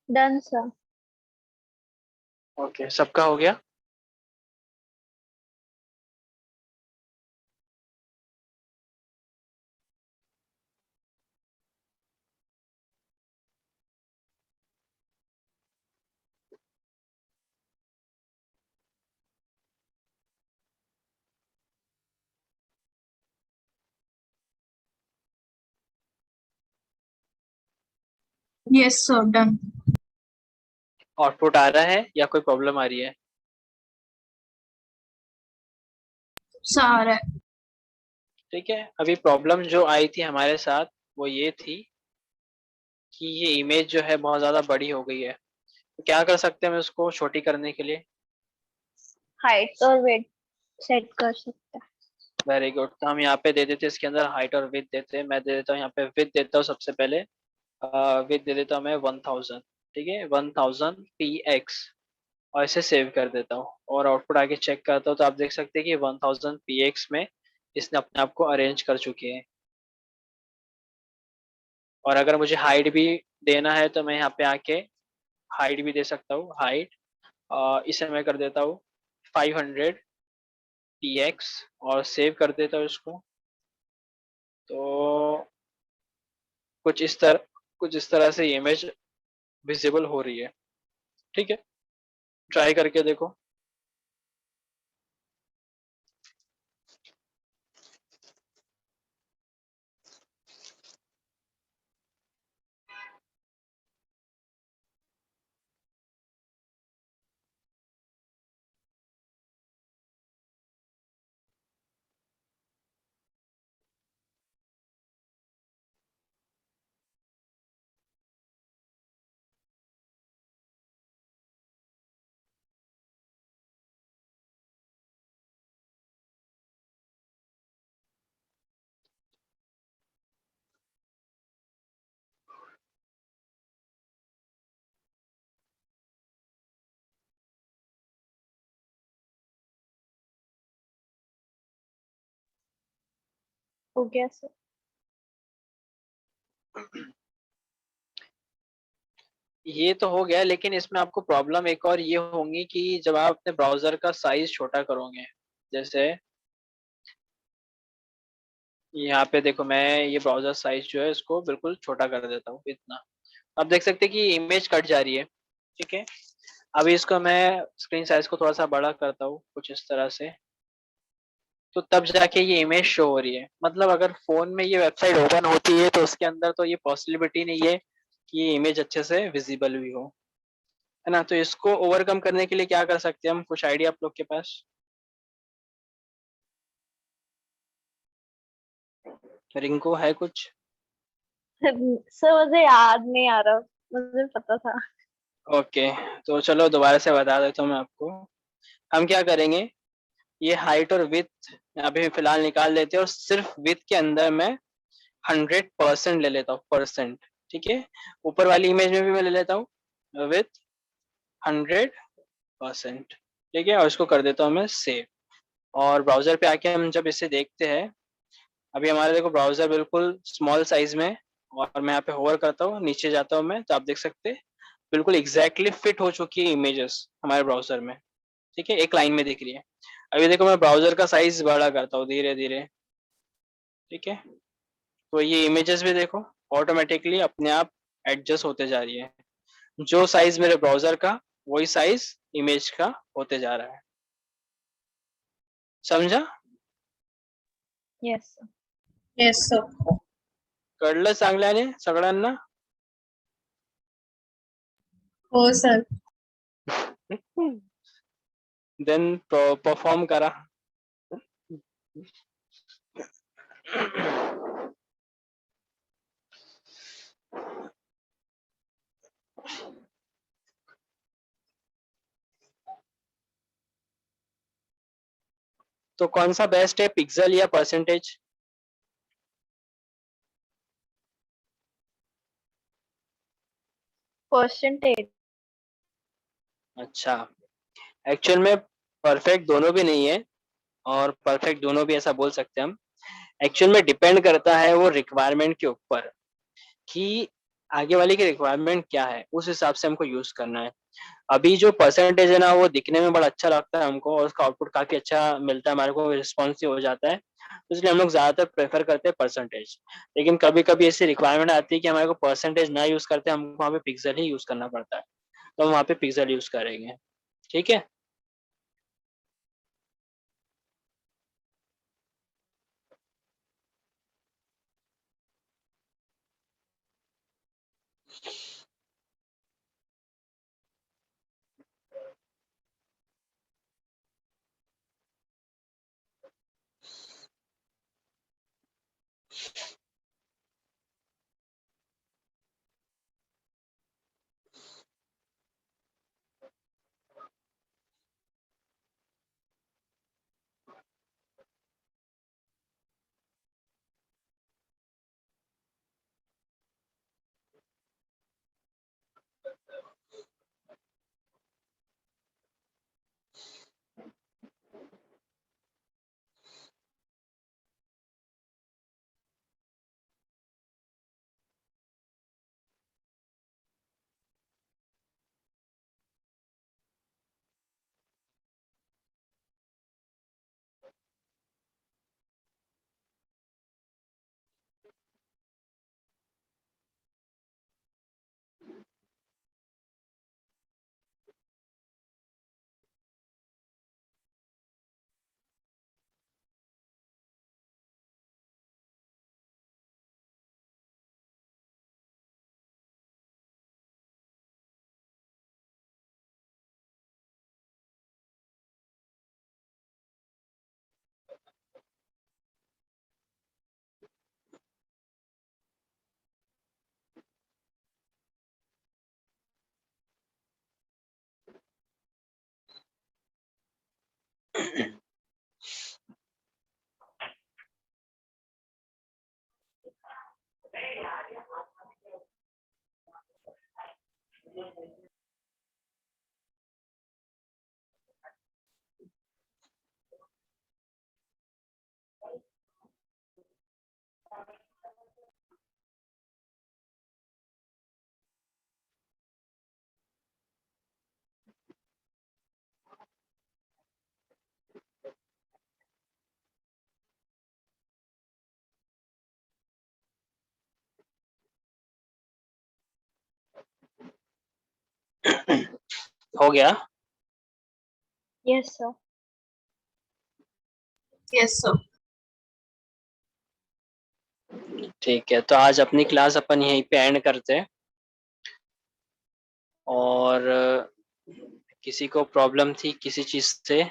Done sir. ओके, सबका हो गया? Yes, sir. Done. आउटपुट आ रहा है या कोई प्रॉब्लम आ रही है? Sir. ठीक है, अभी प्रॉब्लम जो आई थी हमारे साथ वो ये थी कि ये इमेज जो है बहुत ज्यादा बड़ी हो गई है। तो क्या कर सकते हैं हम इसको छोटी करने के लिए? हाइट और वेट सेट कर सकते हैं। वेरी गुड, तो हम यहाँ पे दे देते हैं इसके अंदर हाइट और विड्थ देते हैं। मैं दे देता हूँ यहाँ पे विड्थ देता हूँ सबसे पहले। विड्थ दे देता हूँ मैं 1000। ठीक है, 1000 px, और इसे सेव कर देता हूँ और आउटपुट आगे चेक करता हूँ तो आप देख सकते हैं कि 1000 px में इसने अपने आप को अरेंज कर चुकी है। और अगर मुझे हाइट भी देना है तो मैं यहाँ पे आके हाइट भी दे सकता हूँ, हाइट। इसे मैं कर देता हूँ 500 px और सेव कर देता हूँ इसको। तो कुछ इस तरह से इमेज विजिबल हो रही है। ठीक है, ट्राई करके देखो। हो गया सर। ये तो हो गया, लेकिन इसमें आपको प्रॉब्लम एक और ये होंगी कि जब आप अपने ब्राउजर का साइज छोटा करोगे, जैसे यहाँ पे देखो, मैं ये ब्राउजर साइज जो है इसको बिल्कुल छोटा कर देता हूँ इतना। अब देख सकते हैं कि इमेज कट जा रही है। ठीक है, अभी इसको मैं स्क्रीन साइज को थोड़ा सा बड़ा करता हूँ कुछ इस तरह से, तो तब जाके ये इमेज शो हो रही है। मतलब अगर फोन में ये वेबसाइट ओपन होती है तो उसके अंदर तो ये पॉसिबिलिटी नहीं है कि ये इमेज अच्छे से विजिबल भी हो, है ना। तो इसको ओवरकम करने के लिए क्या कर सकते हैं हम, कुछ आइडिया आप लोग के पास? रिंकू है कुछ? सर मुझे याद नहीं आ रहा, मुझे पता था। ओके, तो चलो दोबारा से बता देता हूँ मैं आपको। हम क्या करेंगे, ये हाइट और विथ अभी फिलहाल निकाल लेते हैं और सिर्फ विथ के अंदर मैं 100% ले लेता हूँ, परसेंट। ठीक है, ऊपर वाली इमेज में भी मैं ले लेता हूँ विथ 100%। ठीक है, और इसको कर देता हूँ मैं सेव। और ब्राउजर पे आके हम जब इसे देखते हैं, अभी हमारे देखो ब्राउजर बिल्कुल स्मॉल साइज में है, और मैं यहाँ पे होवर करता हूँ, नीचे जाता हूँ मैं, तो आप देख सकते हैं बिल्कुल एग्जैक्टली फिट हो चुकी है इमेजेस हमारे ब्राउजर में। ठीक है, एक लाइन में दिख रही है। अभी देखो मैं ब्राउजर का साइज बड़ा करता हूँ धीरे धीरे। ठीक है, तो ये इमेजेस भी देखो ऑटोमेटिकली अपने आप एडजस्ट होते जा रही है। जो साइज मेरे ब्राउजर का, वही साइज इमेज का होते जा रहा है। समझा? Yes sir. Yes, sir. कळलं चांगल्याने सगळ्यांना? Oh, sir. देन परफॉर्म करा। तो कौन सा बेस्ट है, पिक्सल या परसेंटेज? परसेंटेज। अच्छा, एक्चुअल में परफेक्ट दोनों भी नहीं है, और परफेक्ट दोनों भी ऐसा बोल सकते हैं हम। एक्चुअल में डिपेंड करता है वो रिक्वायरमेंट के ऊपर, कि आगे वाले की रिक्वायरमेंट क्या है, उस हिसाब से हमको यूज करना है। अभी जो परसेंटेज है ना, वो दिखने में बड़ा अच्छा लगता है हमको, और उसका आउटपुट काफी अच्छा मिलता है हमारे को, रिस्पॉन्सिव हो जाता है, तो इसलिए हम लोग ज्यादातर प्रेफर करते हैं परसेंटेज। लेकिन कभी कभी ऐसी रिक्वायरमेंट आती है कि हमारे को परसेंटेज ना यूज करते, हमको वहाँ पे पिक्सल ही यूज करना पड़ता है, तो हम वहाँ पे पिक्सल यूज करेंगे। ठीक है। हो गया? Yes sir. Yes, sir. ठीक है, तो आज अपनी क्लास अपन यहीं पे एंड करते हैं। और किसी को प्रॉब्लम थी किसी चीज से